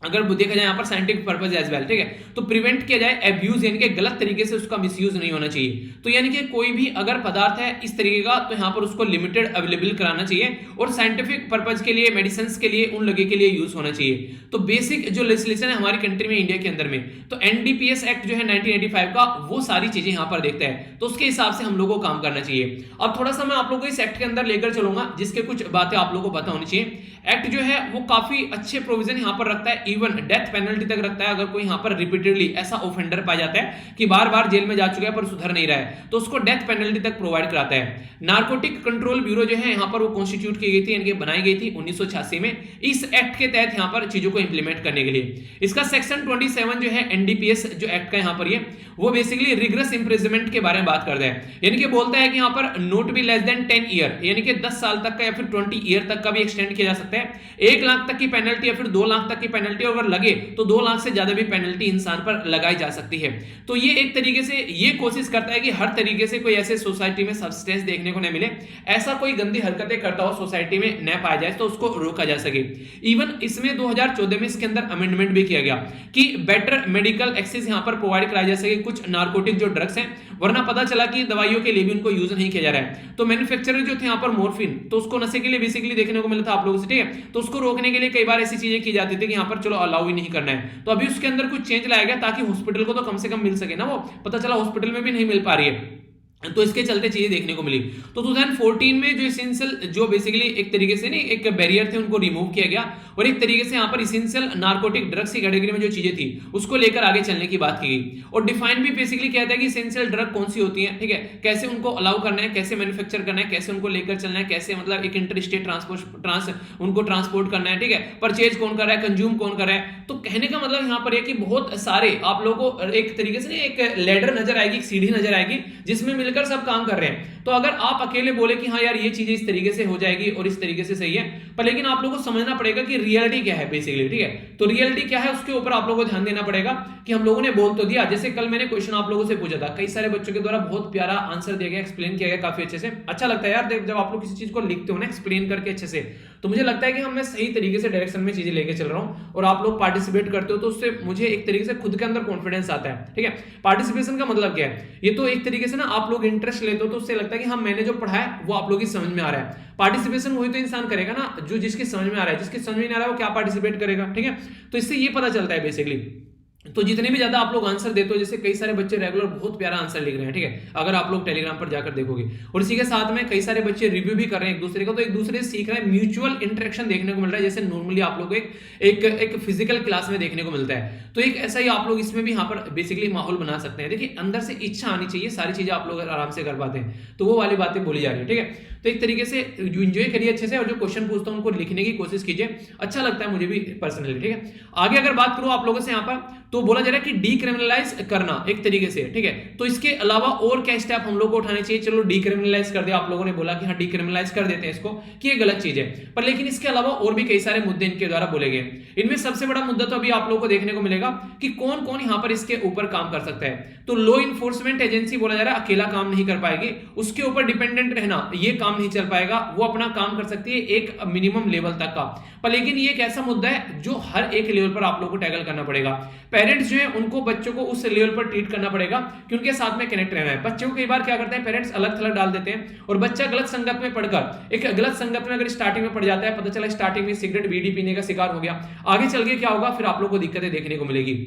अगर देखा जाए यहाँ पर साइंटिफिक पर्पज एज वेल, ठीक है, तो प्रिवेंट किया जाए एब्यूज, यानी कि गलत तरीके से उसका मिसयूज नहीं होना चाहिए। तो यानी कि कोई भी अगर पदार्थ है इस तरीके का तो यहाँ पर उसको लिमिटेड अवेलेबल कराना चाहिए और साइंटिफिक पर्पज के लिए, मेडिसिन के लिए, उन लगे के लिए यूज होना चाहिए। तो बेसिक जो लेजिस्लेशन है हमारी कंट्री में, इंडिया के अंदर में, तो एनडीपीएस एक्ट जो है 1985 का, वो सारी चीजें यहाँ पर देखता है, तो उसके हिसाब से हम लोग को काम करना चाहिए। अब थोड़ा सा मैं आप लोगों को इस एक्ट के अंदर लेकर चलूंगा जिसके कुछ बातें आप लोगों को पता होनी चाहिए। एक्ट जो है वो काफी अच्छे प्रोविजन यहाँ पर रखता है, इवन डेथ पेनल्टी तक रखता है। अगर कोई यहाँ पर रिपीटेडली ऐसा ऑफेंडर पाया जाता है कि बार बार जेल में जा चुका है पर सुधर नहीं रहा है, तो उसको डेथ पेनल्टी तक प्रोवाइड कराता है। नार्कोटिक कंट्रोल ब्यूरो जो है यहाँ पर वो कॉन्स्टिट्यूट की गई थी, इनकी बनाई गई थी 1986 में, इस एक्ट के तहत यहाँ पर चीजों को इंप्लीमेंट करने के लिए। इसका सेक्शन 27 जो है एनडीपीएस जो एक्ट का यहाँ पर ये, वो बेसिकली रिग्रेस इंप्रिजनमेंट के बारे में बात करता है, यानी कि बोलता है कि यहाँ पर note be less than 10 year, यानी कि 10 साल तक का या फिर 20 ईयर तक का भी एक्सटेंड किया जा सकता है। 1 लाख तक की पेनल्टी या फिर 2 लाख तक की पेनल्टी, अगर लगे तो 2 लाख से ज्यादा भी पेनल्टी इंसान पर लगाई जा सकती है। तो ये एक तरीके से ये कोशिश करता है कि हर तरीके से कोई ऐसे सोसाइटी में सब्सटेंस देखने को नहीं मिले, ऐसा कोई गंदी हरकतें करता हो सोसाइटी में न पाया जाए, तो उसको रोका जा सके। इवन इसमें 2014 में इसके अंदर अमेंडमेंट भी किया गया कि बेटर मेडिकल एक्सेस यहां पर प्रोवाइड कराया जा सके कुछ नार्कोटिक जो ड्रग्स हैं, वरना पता चला कि दवाइयों के लिए भी उनको यूज नहीं किया जा रहा है। तो मैन्युफैक्चरर जो थे यहाँ पर मॉर्फिन, तो उसको नशे के लिए बेसिकली देखने को मिला था आप लोगों से, ठीक है, तो उसको रोकने के लिए कई बार ऐसी चीजें की जाती थी कि यहाँ पर चलो अलाउ ही नहीं करना है। तो अभी उसके अंदर कुछ चेंज लाया गया ताकि हॉस्पिटल को तो कम से कम मिल सके ना, वो पता चला हॉस्पिटल में भी नहीं मिल पा रही है, तो इसके चलते चीजें देखने को मिली। तो 2014 में जो इसेंशियल जो बेसिकली एक तरीके से नहीं एक बैरियर थे उनको रिमूव किया गया और एक तरीके से यहाँ पर इसेंशियल नार्कोटिक ड्रग्स की कैटेगरी में जो चीजें थी उसको लेकर आगे चलने की बात की गई। और डिफाइन भी बेसिकली कहता है कि इसेंशियल ड्रग कौन सी होती है, ठीक है, कैसे उनको अलाउ करना है, कैसे मैन्युफैक्चर करना है, कैसे उनको लेकर चलना है, कैसे मतलब एक इंटर स्टेट उनको ट्रांसपोर्ट करना है, ठीक है, परचेज कौन कर रहा है, कंज्यूम कौन कर रहा है। तो कहने का मतलब यहाँ पर है कि बहुत सारे आप लोगों को एक तरीके से एक लेडर नजर आएगी, एक सीढ़ी नजर आएगी जिसमें मिलकर सब काम कर रहे हैं। तो अगर आप अकेले बोले कि हाँ यार ये चीजें इस तरीके से हो जाएगी और इस तरीके से सही है, पर लेकिन आप लोगों को समझना पड़ेगा कि रियलिटी क्या है बेसिकली, ठीक है। तो रियलिटी क्या है उसके ऊपर आप लोगों को ध्यान देना पड़ेगा कि हम लोगों ने बोल तो दिया, जैसे कल मैंने क्वेश्चन आप लोगों से पूछा था, कई सारे बच्चों के द्वारा बहुत प्यारा आंसर दिया गया, एक्सप्लेन किया गया काफी अच्छे से। अच्छा लगता है यार जब आप लोग किसी चीज को लिखते हो ना एक्सप्लेन करके अच्छे से, तो मुझे लगता है कि मैं सही तरीके से डायरेक्शन में चीजें लेके चल रहा हूं और आप लोग पार्टिसिपेट करते हो तो उससे मुझे एक तरीके से खुद के अंदर कॉन्फिडेंस आता है, ठीक है। पार्टिसिपेशन का मतलब क्या है, ये तो एक तरीके से ना आप लोग इंटरेस्ट लेते हो तो उससे लगता है कि हाँ मैंने जो पढ़ा है वो आप लोगों की समझ में आ रहा है। पार्टिसिपेशन वही तो इंसान करेगा ना जो जिसकी समझ में आ रहा है, जिसकी समझ में नहीं आ रहा है वो क्या पार्टिसिपेट करेगा, ठीक है। तो इससे ये पता चलता है बेसिकली। तो जितने भी ज्यादा आप लोग आंसर देते हो, जैसे कई सारे बच्चे रेगुलर बहुत प्यारा आंसर लिख रहे हैं, ठीक है, अगर आप लोग टेलीग्राम पर जाकर देखोगे, और इसी के साथ में कई सारे बच्चे रिव्यू भी कर रहे हैं एक दूसरे का, तो एक दूसरे से सीख रहे हैं, म्यूचुअल इंटरेक्शन देखने को मिल रहा है, जैसे नॉर्मली आप लोग एक फिजिकल क्लास में देखने को मिलता है। तो एक ऐसा ही आप लोग इसमें भी यहाँ पर बेसिकली माहौल बना सकते हैं। देखिए अंदर से इच्छा आनी चाहिए, सारी चीजें आप लोग आराम से कर पाते हैं, तो वो वाली बातें बोली जा रही है, ठीक है। तो एक तरीके से एंजॉय करिए अच्छे से, और जो क्वेश्चन पूछता हूं उनको लिखने की कोशिश कीजिए, अच्छा लगता है मुझे भी पर्सनली, ठीक है। आगे अगर बात करूं आप लोगों से यहाँ पर, तो बोला जा रहा है कि डीक्रिमिनलाइज करना एक तरीके से, ठीक है। तो इसके अलावा और क्या स्टेप हम लोग को उठाने चाहिए? चलो डीक्रिमिनलाइज कर दिया, आप लोगों ने बोला कि हाँ डीक्रिमिनलाइज कर देते हैं इसको, कि ये गलत चीज है, पर लेकिन इसके अलावा और भी कई सारे मुद्दे इनके द्वारा बोले गए। इनमें सबसे बड़ा मुद्दा तो अभी आप लोगों को देखने को मिलेगा कि कौन कौन यहां पर इसके ऊपर काम कर सकता है। तो लॉ इन्फोर्समेंट एजेंसी बोला जा रहा है अकेला काम नहीं कर पाएगी, उसके ऊपर डिपेंडेंट रहना ये काम नहीं चल पाएगा, वो अपना काम कर सकती है एक मिनिमम लेवल तक का। पर लेकिन ये एक ऐसा मुद्दा है जो हर एक लेवल पर आप लोगों को टैकल करना पड़ेगा। पेरेंट्स जो है उनको बच्चों को उस लेवल पर ट्रीट करना पड़ेगा कि उनके साथ में कनेक्ट रहना है। बच्चों को कई बार क्या करते हैं पेरेंट्स अलग थलग डाल देते हैं, और बच्चा गलत संगत में पढ़कर, एक गलत संगत में अगर स्टार्टिंग में पड़ जाता है, पता चला स्टार्टिंग में सिगरेट बीड़ी पीने का शिकार हो गया, आगे चल के क्या होगा, फिर आप लोग को दिक्कतें देखने को मिलेगी।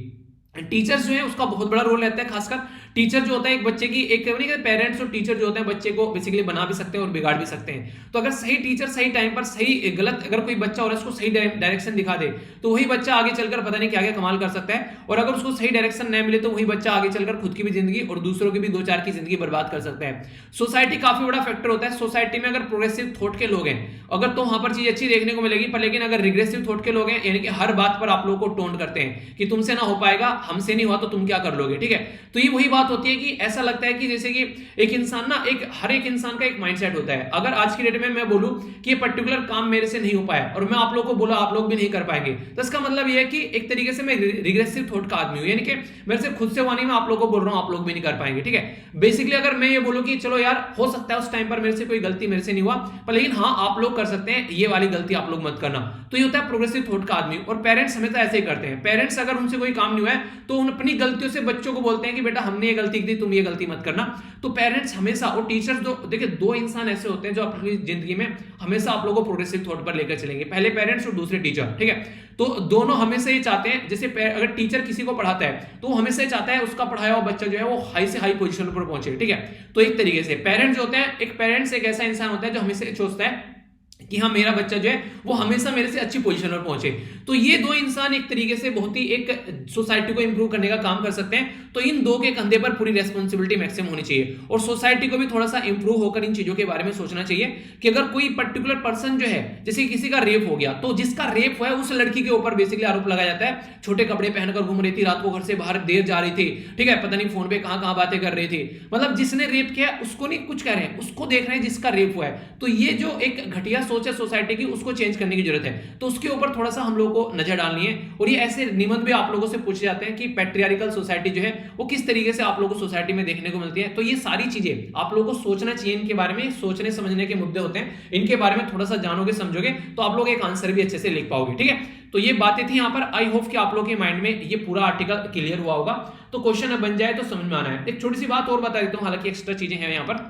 टीचर्स जो है उसका बहुत बड़ा रोल रहता है, खासकर टीचर जो होता है एक बच्चे की, एक पेरेंट्स और टीचर जो होते हैं बच्चे को बेसिकली बना भी सकते हैं और बिगाड़ भी सकते हैं। तो अगर सही टीचर सही टाइम पर सही गलत अगर कोई बच्चा और उसको सही डायरेक्शन दिखा दे, तो वही बच्चा आगे चलकर पता नहीं क्या क्या कमाल कर सकता है, और अगर उसको सही डायरेक्शन नहीं मिले तो वही बच्चा आगे चलकर खुद की भी जिंदगी और दूसरों की भी दो चार की जिंदगी बर्बाद कर सकता है। सोसाइटी काफी बड़ा फैक्टर होता है। सोसाइटी में अगर प्रोग्रेसिव थॉट के लोग हैं अगर, तो वहां पर चीज अच्छी देखने को मिलेगी, पर लेकिन अगर रिग्रेसिव थॉट के लोग हैं, यानी कि हर बात पर आप लोगों को टोंट करते हैं कि तुमसे ना हो पाएगा, हमसे नहीं हुआ तो तुम क्या कर लोगे, ठीक है। तो ये वही बात होती है कि ऐसा लगता है कि जैसे कि एक इंसान ना, हर एक इंसान का एक माइंडसेट होता है। अगर आज की डेट में मैं बोलूं कि ये पर्टिकुलर काम मेरे से नहीं हो पाया और मैं आप लोगों को बोला आप लोग भी नहीं कर पाएंगे, तो इसका मतलब ये है कि एक तरीके से मैं रिग्रेसिव थॉट का आदमी हूं, यानी कि मेरे से खुद से वानी में आप लोगों को बोल रहा हूं आप लोग भी नहीं कर पाएंगे, ठीक है। बेसिकली अगर मैं ये बोलूं कि चलो यार हो सकता है उस टाइम पर मेरे से कोई गलती मेरे से नहीं हुआ, पर लेकिन हाँ आप लोग कर सकते हैं, ये वाली गलती आप लोग मत करना, तो ये होता है प्रोग्रेसिव थॉट का आदमी। और पेरेंट्स हमेशा ऐसे ही करते हैं। पेरेंट्स अगर उनसे कोई काम नहीं हुआ है तो उन अपनी गलतियों से बच्चों को बोलते हैं कि बेटा हमने ये गलती की, तुम ये गलती मत करना। तो पेरेंट्स हमेशा, और टीचर्स, दो देखिए दो इंसान ऐसे होते हैं जो अपनी जिंदगी में हमेशा आप लोगों को प्रोग्रेसिव थॉट पर लेकर चलेंगे, पहले पेरेंट्स और दूसरे टीचर, ठीक है। तो दोनों हमेशा ये चाहते हैं, जैसे अगर टीचर किसी को पढ़ाता है तो हमेशा चाहता है उसका पढ़ाया हुआ बच्चा जो है वो हाई से हाई पोजीशन पर पहुंचे, ठीक है। तो एक तरीके से पेरेंट्स होते हैं, एक पेरेंट्स एक ऐसा इंसान होता है जो हमेशा सोचता है कि हाँ मेरा बच्चा जो है वो हमेशा मेरे से अच्छी पोजीशन पर पहुंचे। तो ये दो इंसान एक तरीके से बहुत ही एक सोसाइटी को इंप्रूव करने का काम कर सकते हैं। तो इन दो के कंधे पर पूरी रेस्पॉन्सिबिलिटी मैक्सिमम होनी चाहिए, और सोसाइटी को भी थोड़ा सा इंप्रूव होकर इन चीजों के बारे में सोचना चाहिए कि अगर कोई पर्टिकुलर पर्सन जो है, जैसे किसी का रेप हो गया, तो जिसका रेप हुआ है उस लड़की के ऊपर बेसिकली आरोप लगाया जाता है, छोटे कपड़े पहनकर घूम रही थी, रात को घर से बाहर देर जा रही थी, ठीक है, पता नहीं फोन पे कहां बातें कर रही थी, मतलब जिसने रेप किया उसको नहीं कुछ कह रहे हैं, उसको देख रहे हैं जिसका रेप हुआ है। तो ये जो एक घटिया सोच है सोसाइटी की, उसको चेंज करने की जरूरत है। तो उसके ऊपर थोड़ा सा हम लोगों को नजर डालनी है। और ये ऐसे निबंध भी आप लोगों से पूछे जाते हैं कि पैट्रियार्कल सोसाइटी जो है वो किस तरीके से आप लोगों को सोसाइटी में देखने को मिलती है। तो ये सारी चीजें आप लोगों को सोचना चाहिए, इनके बारे में सोचने समझने के मुद्दे होते हैं, इनके बारे में थोड़ा सा जानोगे समझोगे तो आप लोग एक आंसर भी अच्छे से लिख पाओगे, ठीक है। तो ये बातें थी यहाँ पर। आई होप कि आप लोगों के माइंड में ये पूरा आर्टिकल क्लियर हुआ होगा। तो क्वेश्चन अब बन जाए तो समझ में आना है। एक छोटी सी बात और बता देता हूँ, हालांकि एक्स्ट्रा चीजें हैं यहाँ पर।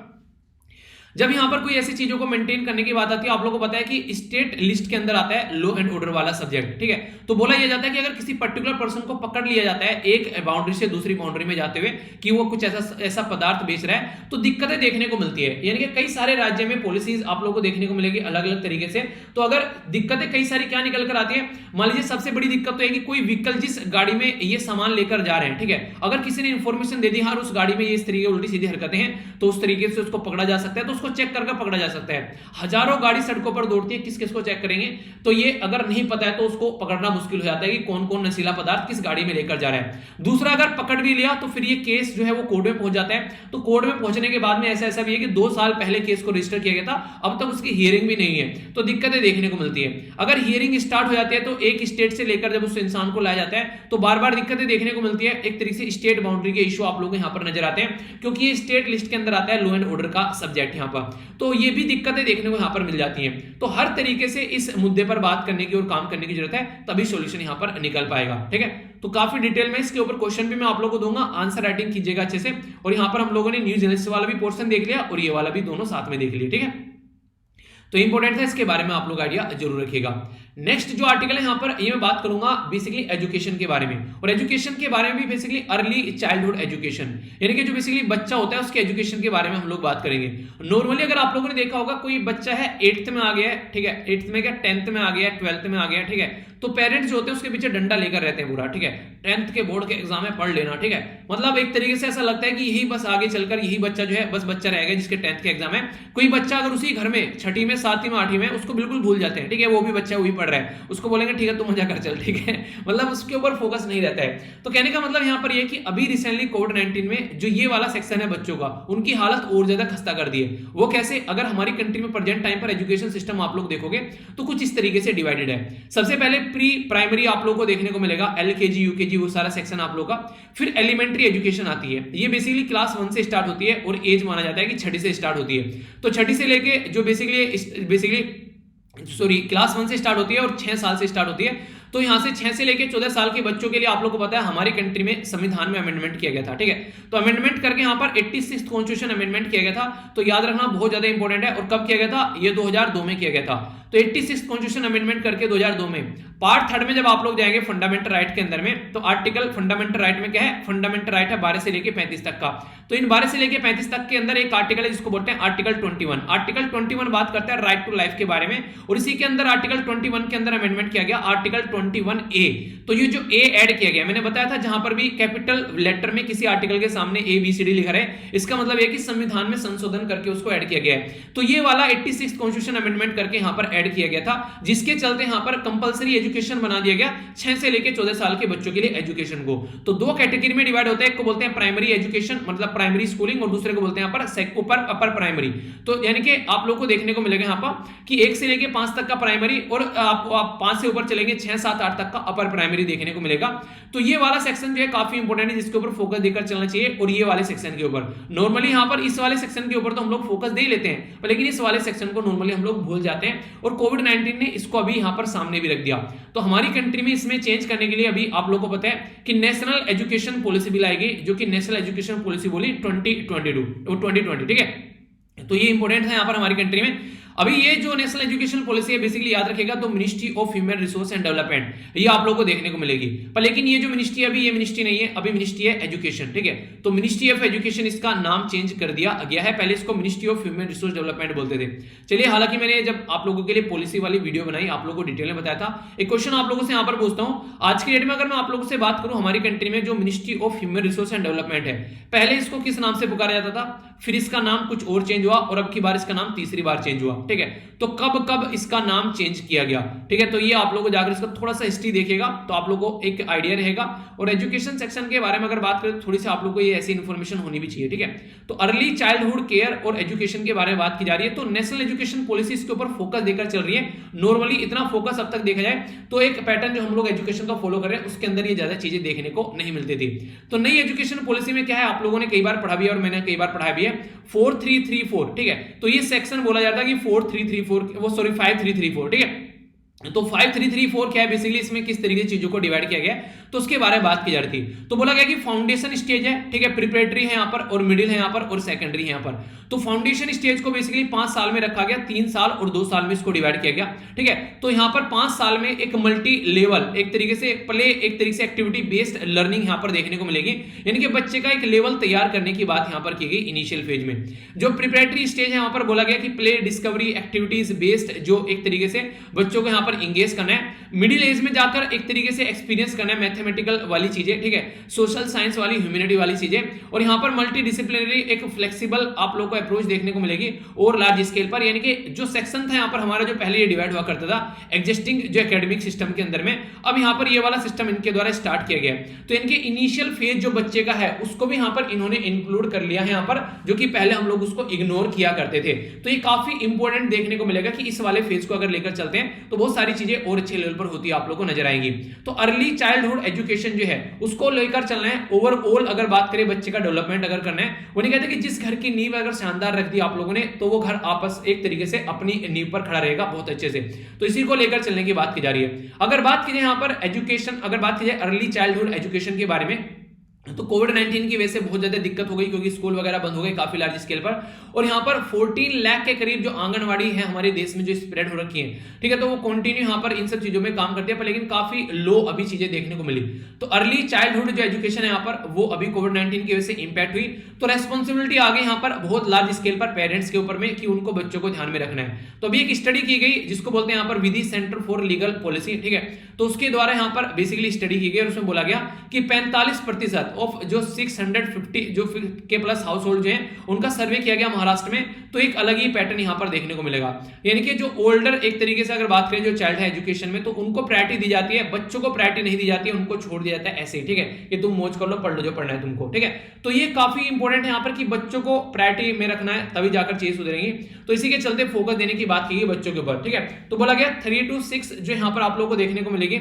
जब यहां पर कोई ऐसी चीजों को मेंटेन करने की बात आती है, आप लोगों को पता है कि स्टेट लिस्ट के अंदर आता है लॉ एंड ऑर्डर वाला सब्जेक्ट, ठीक है। तो बोला यह जाता है कि अगर किसी पर्टिकुलर पर्सन को पकड़ लिया जाता है एक बाउंड्री से दूसरी बाउंड्री में जाते हुए कि वो कुछ ऐसा पदार्थ बेच रहा है, तो दिक्कतें देखने को मिलती है। यानी कि कई सारे राज्य में पॉलिसीज आप लोगों को देखने को मिलेगी अलग अलग तरीके से। तो अगर दिक्कतें कई सारी क्या निकल कर आती है, मान लीजिए सबसे बड़ी दिक्कत तो है कि कोई व्हीकल जिस गाड़ी में ये सामान लेकर जा रहे हैं, ठीक है, अगर किसी ने इंफॉर्मेशन दे दी हाँ उस गाड़ी में ये इस तरीके उल्टी सीधी हरकतें हैं, तो उस तरीके से उसको पकड़ा जा सकता है। तो उसको चेक करके पकड़ा जा सकता है। हजारों गाड़ी सड़कों पर दौड़ती है, किस किस को चेक करेंगे? तो ये अगर नहीं पता है तो उसको पकड़ना मुश्किल हो जाता है कि कौन कौन नशीला पदार्थ किस गाड़ी में लेकर जा रहा है। दूसरा, अगर पकड़ भी लिया तो फिर ये केस जो है वो कोर्ट में पहुंच जाता है। तो कोर्ट में पहुंचने के बाद में ऐसा भी है कि 2 साल पहले केस को रजिस्टर किया गया था, अब तक उसकी हियरिंग भी नहीं है। तो दिक्कतें देखने को मिलती है। अगर हियरिंग स्टार्ट हो जाती है तो एक स्टेट से लेकर जब उस इंसान को लाया जाता है तो बार बार दिक्कतें देखने को मिलती है। एक तरीके से स्टेट बाउंड्री के इशू आप लोगों को यहाँ पर नजर आते हैं, क्योंकि ये स्टेट लिस्ट के अंदर आता है लॉ एंड ऑर्डर का सब्जेक्ट यहाँ पर। तो ये भी दिक्कतें देखने को यहाँ पर मिल जाती हैं। तो हर तरीके से इस मुद्दे पर बात करने की और काम करने की जरूरत है, तभी सॉल्यूशन यहाँ पर निकल पाएगा, ठीक है। तो काफी डिटेल में इसके ऊपर क्वेश्चन भी मैं आप लोगों को दूंगा, आंसर राइटिंग कीजिएगा अच्छे से। और यहाँ पर हम लोगों ने न्यूज एनालिसिस वाला भी पोर्शन देख लिया और ये वाला भी दोनों साथ में देख लिया, ठीक है। तो इंपॉर्टेंट है, इसके बारे में आप लोग आइडिया जरूर रखिएगा। नेक्स्ट जो आर्टिकल है यहाँ पर ये मैं बात करूंगा बेसिकली एजुकेशन के बारे में, और एजुकेशन के बारे में भी बेसिकली अर्ली चाइल्डहुड एजुकेशन, यानी कि जो बेसिकली बच्चा होता है उसके एजुकेशन के बारे में हम लोग बात करेंगे। नॉर्मली अगर आप लोगों ने देखा होगा कोई बच्चा है 8th में आ गया है, ठीक है, 8th में क्या 10th में आ गया है, 12th में आ गया है, ठीक है, तो पेरेंट्स जो होते हैं उसके पीछे डंडा लेकर रहते हैं पूरा, ठीक है, 10th के बोर्ड के एग्जाम में पढ़ लेना, ठीक है, मतलब एक तरीके से ऐसा लगता है कि यही बस आगे चलकर यही बच्चा जो है बस बच्चा रह गया जिसके 10th के एग्जाम है। कोई बच्चा अगर उसी घर में 6ठी में 7वीं में 8वीं में उसको बिल्कुल भूल जाते हैं, ठीक है, वो भी बच्चा वही पढ़ रहा है, उसको बोलेंगे ठीक है तू मजा कर चल, ठीक है, मतलब उसके ऊपर फोकस नहीं रहता है। तो कहने का मतलब यहाँ पर ये कि अभी रिसेंटली कोविड-19 में जो ये वाला सेक्शन है बच्चों का, उनकी हालत और ज्यादा खस्ता कर दी है। वो कैसे, अगर हमारी कंट्री में प्रेजेंट टाइम पर एजुकेशन सिस्टम आप लोग देखोगे तो कुछ इस तरीके से डिवाइडेड है। सबसे पहले प्री प्राइमरी आप लोग को देखने को मिलेगा, एलकेजी यूकेजी वो सारा सेक्शन आप लोग का। फिर एलिमेंट्री एजुकेशन आती है, ये बेसिकली क्लास 1 से स्टार्ट होती है और एज माना जाता है कि 6ठी से स्टार्ट होती है। तो 6ठी से लेके जो बेसिकली क्लास 1 से स्टार्ट होती है और 6 साल से स्टार्ट होती है। तो यहां से 6 से लेके 14 साल के बच्चों के लिए आप लोग को पता है हमारी कंट्री में संविधान में अमेंडमेंट किया गया था, ठीक है, तो अमेंडमेंट करके यहां पर 86th कॉन्स्टिट्यूशन अमेंडमेंट किया गया था। तो याद रखना बहुत ज्यादा इंपॉर्टेंट है। और कब किया गया था, ये 2002 में किया गया था। तो 86th कॉन्स्टिट्यूशन अमेंडमेंट करके 2002 में पार्ट 3 में जब आप लोग जाएंगे फंडामेंटल राइट के अंदर में, तो आर्टिकल फंडामेंटल राइट में क्या है, फंडामेंटल राइट है 12 से लेके 35 तक का। तो इन 12 से लेके 35 तक के अंदर एक आर्टिकल है जिसको बोलते हैं आर्टिकल 21। आर्टिकल 21 बात करता है राइट टू लाइफ के बारे में, और इसी के अंदर आर्टिकल 21 के अंदर अमेंडमेंट किया गया आर्टिकल 21A। तो ये जो ए ऐड किया गया, मैंने बताया था जहां पर भी कैपिटल लेटर में किसी आर्टिकल के सामने ABCD लिखा है, इसका मतलब है कि संविधान में संशोधन करके उसको ऐड किया गया है। तो ये वाला 86th कॉन्स्टिट्यूशन अमेंडमेंट करके यहां पर ऐड किया गया था, जिसके चलते यहां पर कंपलसरी एजुकेशन बना दिया गया 6 से लेके 14 साल के बच्चों के लिए एजुकेशन को। तो दो कैटेगरी में डिवाइड होता है, एक को बोलते हैं प्राइमरी एजुकेशन मतलब प्राइमरी स्कूलिंग, और दूसरे को बोलते हैं यहां पर अपर प्राइमरी। तो यानी कि आप लोग को देखने को मिलेगा यहां पर कि 1 से लेके 5 तक का प्राइमरी, और आप 5 से ऊपर चलेंगे 6 7 8 तक का अपर प्राइमरी देखने को मिलेगा। तो ये वाला सेक्शन जो है काफी इंपॉर्टेंट है, जिसके ऊपर फोकस देकर चलना चाहिए। और ये वाले सेक्शन के ऊपर नॉर्मली यहां पर इस वाले सेक्शन के ऊपर तो हम लोग फोकस दे लेते हैं, लेकिन इस वाले सेक्शन को नॉर्मली हम लोग भूल जाते हैं, और कोविड-19 ने इसको अभी यहां पर सामने भी रख दिया। तो हमारी कंट्री में इसमें चेंज करने के लिए अभी आप लोगों को पता है कि नेशनल एजुकेशन पॉलिसी भी लाएगी, जो कि नेशनल एजुकेशन पॉलिसी बोली 2020, ठीक है। तो ये इंपॉर्टेंट है यहां पर हमारी कंट्री में। अभी ये जो नेशनल एजुकेशन पॉलिसी है बेसिकली याद रखिएगा, तो ministry of human resource and development ये आप लोगों को देखने को मिलेगी। पर लेकिन ये जो मिनिस्ट्री अभी ये मिनिस्ट्री नहीं है, अभी मिनिस्ट्री है एजुकेशन, ठीक है। तो मिनिस्ट्री ऑफ एजुकेशन इसका नाम चेंज कर दिया गया है, पहले इसको ministry of human resource development बोलते थे। चलिए, हालांकि मैंने जब आप लोगों के लिए पॉलिसी वाली वीडियो बनाई आप लोगों को डिटेल में बताया था। एक क्वेश्चन आप लोगों से यहाँ पर पूछता हूँ, आज की डेट में अगर मैं आप लोगों से बात करूं हमारी कंट्री में जो ministry of human resource and development है, पहले इसको किस नाम से पुकारा जाता था, फिर इसका नाम कुछ और चेंज हुआ, और अब की बार इसका नाम तीसरी बार चेंज हुआ, ठीक है। तो कब इसका नाम चेंज किया गया, ठीक है। तो ये आप लोगों को जाकर इसका थोड़ा सा हिस्ट्री देखिएगा तो आप लोगों को एक आइडिया रहेगा। और एजुकेशन सेक्शन के बारे में अगर बात करें तो थोड़ी सी आप लोगों को ये ऐसी इन्फॉर्मेशन होनी भी चाहिए, ठीक है। तो अर्ली चाइल्डहुड केयर और एजुकेशन के बारे में बात की जा रही है, तो नेशनल एजुकेशन पॉलिसी इसके ऊपर फोकस देकर चल रही है। नॉर्मली इतना फोकस अब तक देखा जाए तो एक पैटर्न जो हम लोग एजुकेशन का फॉलो कर रहे हैं उसके अंदर ये ज्यादा चीजें देखने को नहीं मिलती थी। तो नई एजुकेशन पॉलिसी में क्या है, आप लोगों ने कई बार पढ़ा भी है और मैंने कई बार पढ़ा भी है, 4334, ठीक है। तो ये सेक्शन बोला जाता है कि 5334, ठीक है। तो 5334 क्या है बेसिकली, इसमें किस तरीके से चीजों को डिवाइड किया गया है तो उसके बारे में बात की जा रही थी। तो बोला गया कि फाउंडेशन स्टेज है, ठीक है, प्रिपरेटरी है यहाँ पर, और मिडिल है यहाँ पर, और सेकेंडरी है यहाँ पर। तो फाउंडेशन स्टेज को बेसिकली 5 साल में रखा गया, 3 साल और 2 साल में इसको डिवाइड किया गया, ठीक है। तो यहाँ पर 5 साल में एक मल्टी लेवल एक तरीके से एक्टिविटी बेस्ड लर्निंग यहाँ पर देखने को मिलेगी, यानी कि बच्चे का एक लेवल तैयार करने की बात यहाँ पर की गई इनिशियल फेज में। जो प्रिपरेटरी स्टेज है यहाँ पर बोला गया कि प्ले डिस्कवरी एक्टिविटीज बेस्ड जो एक तरीके से बच्चों को यहाँ पर इंगेज करना है। मिडिल एज में जाकर एक तरीके से एक्सपीरियंस करना है मैथमेटिकल वाली चीजें, ठीक है, सोशल साइंस वाली, ह्यूमैनिटी वाली चीजें, और यहाँ पर मल्टी डिसिप्लिनरी एक फ्लेक्सिबल आप लोग को अप्रोच देखने को मिलेगी और लार्ज स्केल पर, यानी कि जो सेक्शन था यहाँ पर हमारा जो पहले ये डिवाइड हुआ करता था एग्जिस्टिंग जो एकेडमिक सिस्टम के अंदर में, अब यहाँ पर ये वाला सिस्टम इनके द्वारा स्टार्ट किया गया है। तो इनके इनिशियल फेज जो बच्चे का है उसको भी यहाँ पर इन्होंने इंक्लूड कर लिया है यहाँ पर, जो कि पहले हम लोग उसको इग्नोर किया करते थे। तो ये काफी इंपॉर्टेंट देखने को मिलेगा कि इस वाले फेज को अगर लेकर चलते हैं तो बहुत सारी चीजें और अच्छे लेवल पर होती है आप लोग को नजर आएंगी। तो अर्ली चाइल्डहुड एजुकेशन जो है उसको लेकर चलना है। ओवरऑल अगर बात करें बच्चे का डेवलपमेंट अगर करना है, वो नहीं कहते कि जिस घर की नींव अगर शानदार रख दी आप लोगों ने तो वो घर आपस एक तरीके से अपनी नींव पर खड़ा रहेगा बहुत अच्छे से। तो इसी को लेकर चलने की बात की जा रही है। अगर बात की जाए यहाँ पर एजुकेशन, अगर बात की जाए अर्ली चाइल्डहुड एजुकेशन के बारे में, तो कोविड-19 की वजह से बहुत ज्यादा दिक्कत हो गई, क्योंकि स्कूल वगैरह बंद हो गए काफी लार्ज स्केल पर। और यहाँ पर 14 लाख के करीब जो आंगनवाड़ी है हमारे देश में जो स्प्रेड हो रखी है, ठीक है, तो वो कंटिन्यू यहाँ पर इन सब चीजों में काम करती है, पर लेकिन काफी लो अभी चीजें देखने को मिली। तो अर्ली चाइल्डहुड जो एजुकेशन है यहाँ पर, वो अभी कोविड-19 की वजह से इंपैक्ट हुई। तो रेस्पॉन्सिबिलिटी आ गई यहाँ पर बहुत लार्ज स्केल पर पेरेंट्स के ऊपर में कि उनको बच्चों को ध्यान में रखना है। तो अभी एक स्टडी की गई जिसको बोलते हैं यहाँ पर विधि सेंटर फॉर लीगल पॉलिसी, ठीक है, तो उसके द्वारा यहाँ पर बेसिकली स्टडी की गई और उसमें बोला गया कि 45% ऑफ जो 650 जो के प्लस हाउस होल्ड जो हैं उनका सर्वे किया गया महाराष्ट्र में। तो एक अलग ही पैटर्न यहाँ पर देखने को मिलेगा, यानी कि जो ओल्डर एक तरीके से अगर बात करें जो चाइल्ड है एजुकेशन में, तो उनको प्रायोरिटी दी जाती है, बच्चों को प्रायोरिटी नहीं दी जाती है, उनको छोड़ दिया जाता है ऐसे ही, ठीक है, कि तुम मौज कर लो, पढ़ लो जो पढ़ना है तुमको, ठीक है। तो ये काफी इंपॉर्टेंट है यहाँ पर कि बच्चों को प्रायोरिटी में रखना है, तभी जाकर चीजें सुधरेंगी। तो इसी के चलते फोकस देने की बात की गई बच्चों के ऊपर, ठीक है। तो बोला गया 3 to 6 जो यहाँ पर आप लोगों को देखने को मिलेगी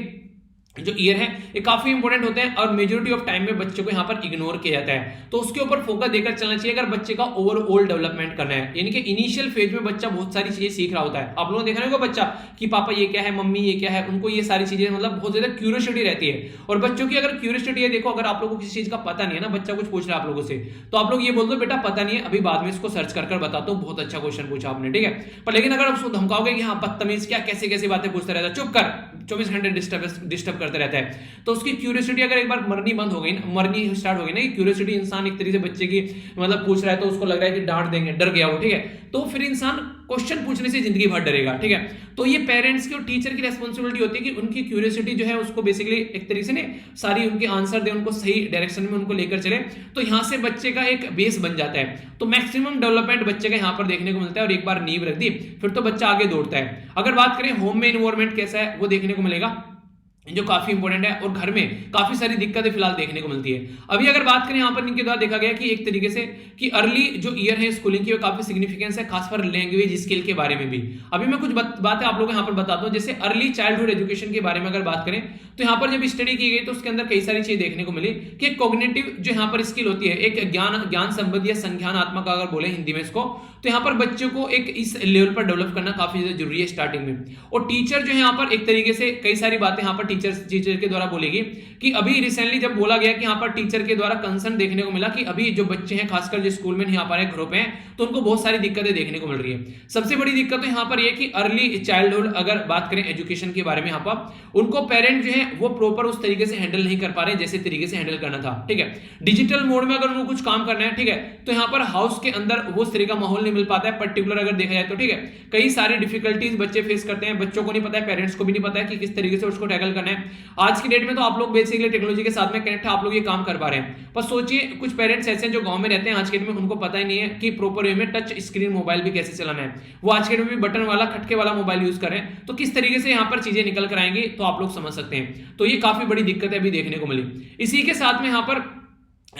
जो ईयर है ये काफी इंपॉर्टेंट होते हैं, और मेजॉरिटी ऑफ टाइम में बच्चे को यहाँ पर इग्नोर किया जाता है। तो उसके ऊपर फोकस देकर चलना चाहिए अगर बच्चे का ओवरऑल डेवलपमेंट करना है, यानी कि इनिशियल फेज में बच्चा बहुत सारी चीजें सीख रहा होता है। आप लोगों ने देखा होगा बच्चा कि पापा ये क्या है, मम्मी ये क्या है, उनको ये सारी चीजें मतलब बहुत ज्यादा क्यूरियोसिटी रहती है। और बच्चों की अगर क्यूरियोसिटी है, देखो अगर आप लोगों को किसी चीज का पता नहीं है ना, बच्चा कुछ पूछ रहा है आप लोगों से, तो आप लोग ये बोल दो बेटा पता नहीं है, अभी बाद में इसको सर्च कर बताता हूँ, बहुत अच्छा क्वेश्चन पूछा आपने, ठीक है। पर लेकिन अगर आप उसको धमकाओगे कि हाँ बदतमीज क्या कैसे कैसे बातें पूछता रहता है, चुप कर, 24 घंटे डिस्टर्ब करते रहता है, तो उसकी क्यूरियोसिटी अगर एक बार मरनी बंद हो गई, मरनी स्टार्ट हो गई ना, कि क्यूरियोसिटी इंसान एक तरीके से बच्चे की मतलब पूछ रहा है तो उसको लग रहा है कि डांट देंगे, डर गया वो, ठीक है, तो फिर इंसान क्वेश्चन पूछने से जिंदगी भर डरेगा, ठीक है। तो ये पेरेंट्स की और टीचर की रेस्पॉन्सिबिलिटी होती है कि उनकी क्यूरियोसिटी जो है उसको बेसिकली एक तरीके से सारी उनके आंसर दे, उनको सही डायरेक्शन में उनको लेकर चले, तो यहां से बच्चे का एक बेस बन जाता है। तो मैक्सिमम डेवलपमेंट बच्चे का यहां पर देखने को मिलता है, और एक बार नींव रख दी फिर तो बच्चा आगे दौड़ता है। अगर बात करें होम में इन्वायरमेंट कैसा है वो देखने को मिलेगा, जो काफी इंपॉर्टेंट है, और घर में काफी सारी दिक्कतें फिलहाल देखने को मिलती है। अभी अगर बात करें यहाँ पर इनके द्वारा देखा गया कि एक तरीके से कि अर्ली जो ईयर है स्कूलिंग की वो काफी सिग्निफिकेंस है, खासकर लैंग्वेज स्किल के बारे में भी। अभी मैं कुछ बातें आप लोगों को यहाँ पर बताता हूँ। जैसे अर्ली चाइल्डहुड एजुकेशन के बारे में अगर बात करें तो यहाँ पर जब स्टडी की गई तो उसके अंदर कई सारी चीजें देखने को मिली कि कॉग्निटिव जो यहाँ पर स्किल होती है, एक ज्ञान संबंधी या संज्ञानात्मक अगर बोले हिंदी में इसको, तो यहाँ पर बच्चों को एक इस लेवल पर डेवलप करना काफी ज्यादा जरूरी है स्टार्टिंग में। और टीचर जो है यहाँ पर एक तरीके से कई सारी बातें यहाँ पर टीचर के द्वारा बोलेगी कि अभी रिसेंटली जब बोला गया कि यहाँ पर टीचर के द्वारा कंसर्न देखने को मिला कि अभी जो बच्चे हैं खासकर जो स्कूल में यहाँ पर घरों पे हैं, तो उनको बहुत सारी दिक्कतें देखने को मिल रही है। सबसे बड़ी दिक्कत तो यहाँ पर यह कि अर्ली चाइल्डहुड अगर बात करें एजुकेशन के बारे में, यहाँ पर उनको पेरेंट जो है वो प्रॉपर उस तरीके से हैंडल नहीं कर पा रहे जैसे तरीके से हैंडल करना था, ठीक है। डिजिटल मोड में अगर उनको कुछ काम करना है, ठीक है, तो यहाँ पर हाउस के अंदर वो उस तरीके का माहौल नहीं मिल पाता है। पर्टिकुलर अगर देखा जाए तो, ठीक है, कई सारी डिफिकल्टीज बच्चे फेस करते हैं, बच्चों को नहीं पता है, पेरेंट्स को भी नहीं पता है कि किस तरीके से उसको टैकल करना है। आज की डेट में तो आप लोग बेसिकली टेक्नोलॉजी के साथ में कनेक्ट है, आप लोग ये काम कर पा रहे हैं, पर सोचिए कुछ पेरेंट्स ऐसे हैं जो गांव में रहते हैं आज के डेट में, उनको पता ही नहीं है कि प्रॉपर वे में टच स्क्रीन मोबाइल भी कैसे चलाना है। वो आज के डेट में भी बटन वाला खटके वाला मोबाइल यूज कर रहे हैं, तो किस तरीके से यहाँ पर चीजें निकल कर आएंगी तो आप लोग समझ सकते हैं। तो ये काफी बड़ी दिक्कत है अभी देखने को मिली। इसी के साथ में यहाँ पर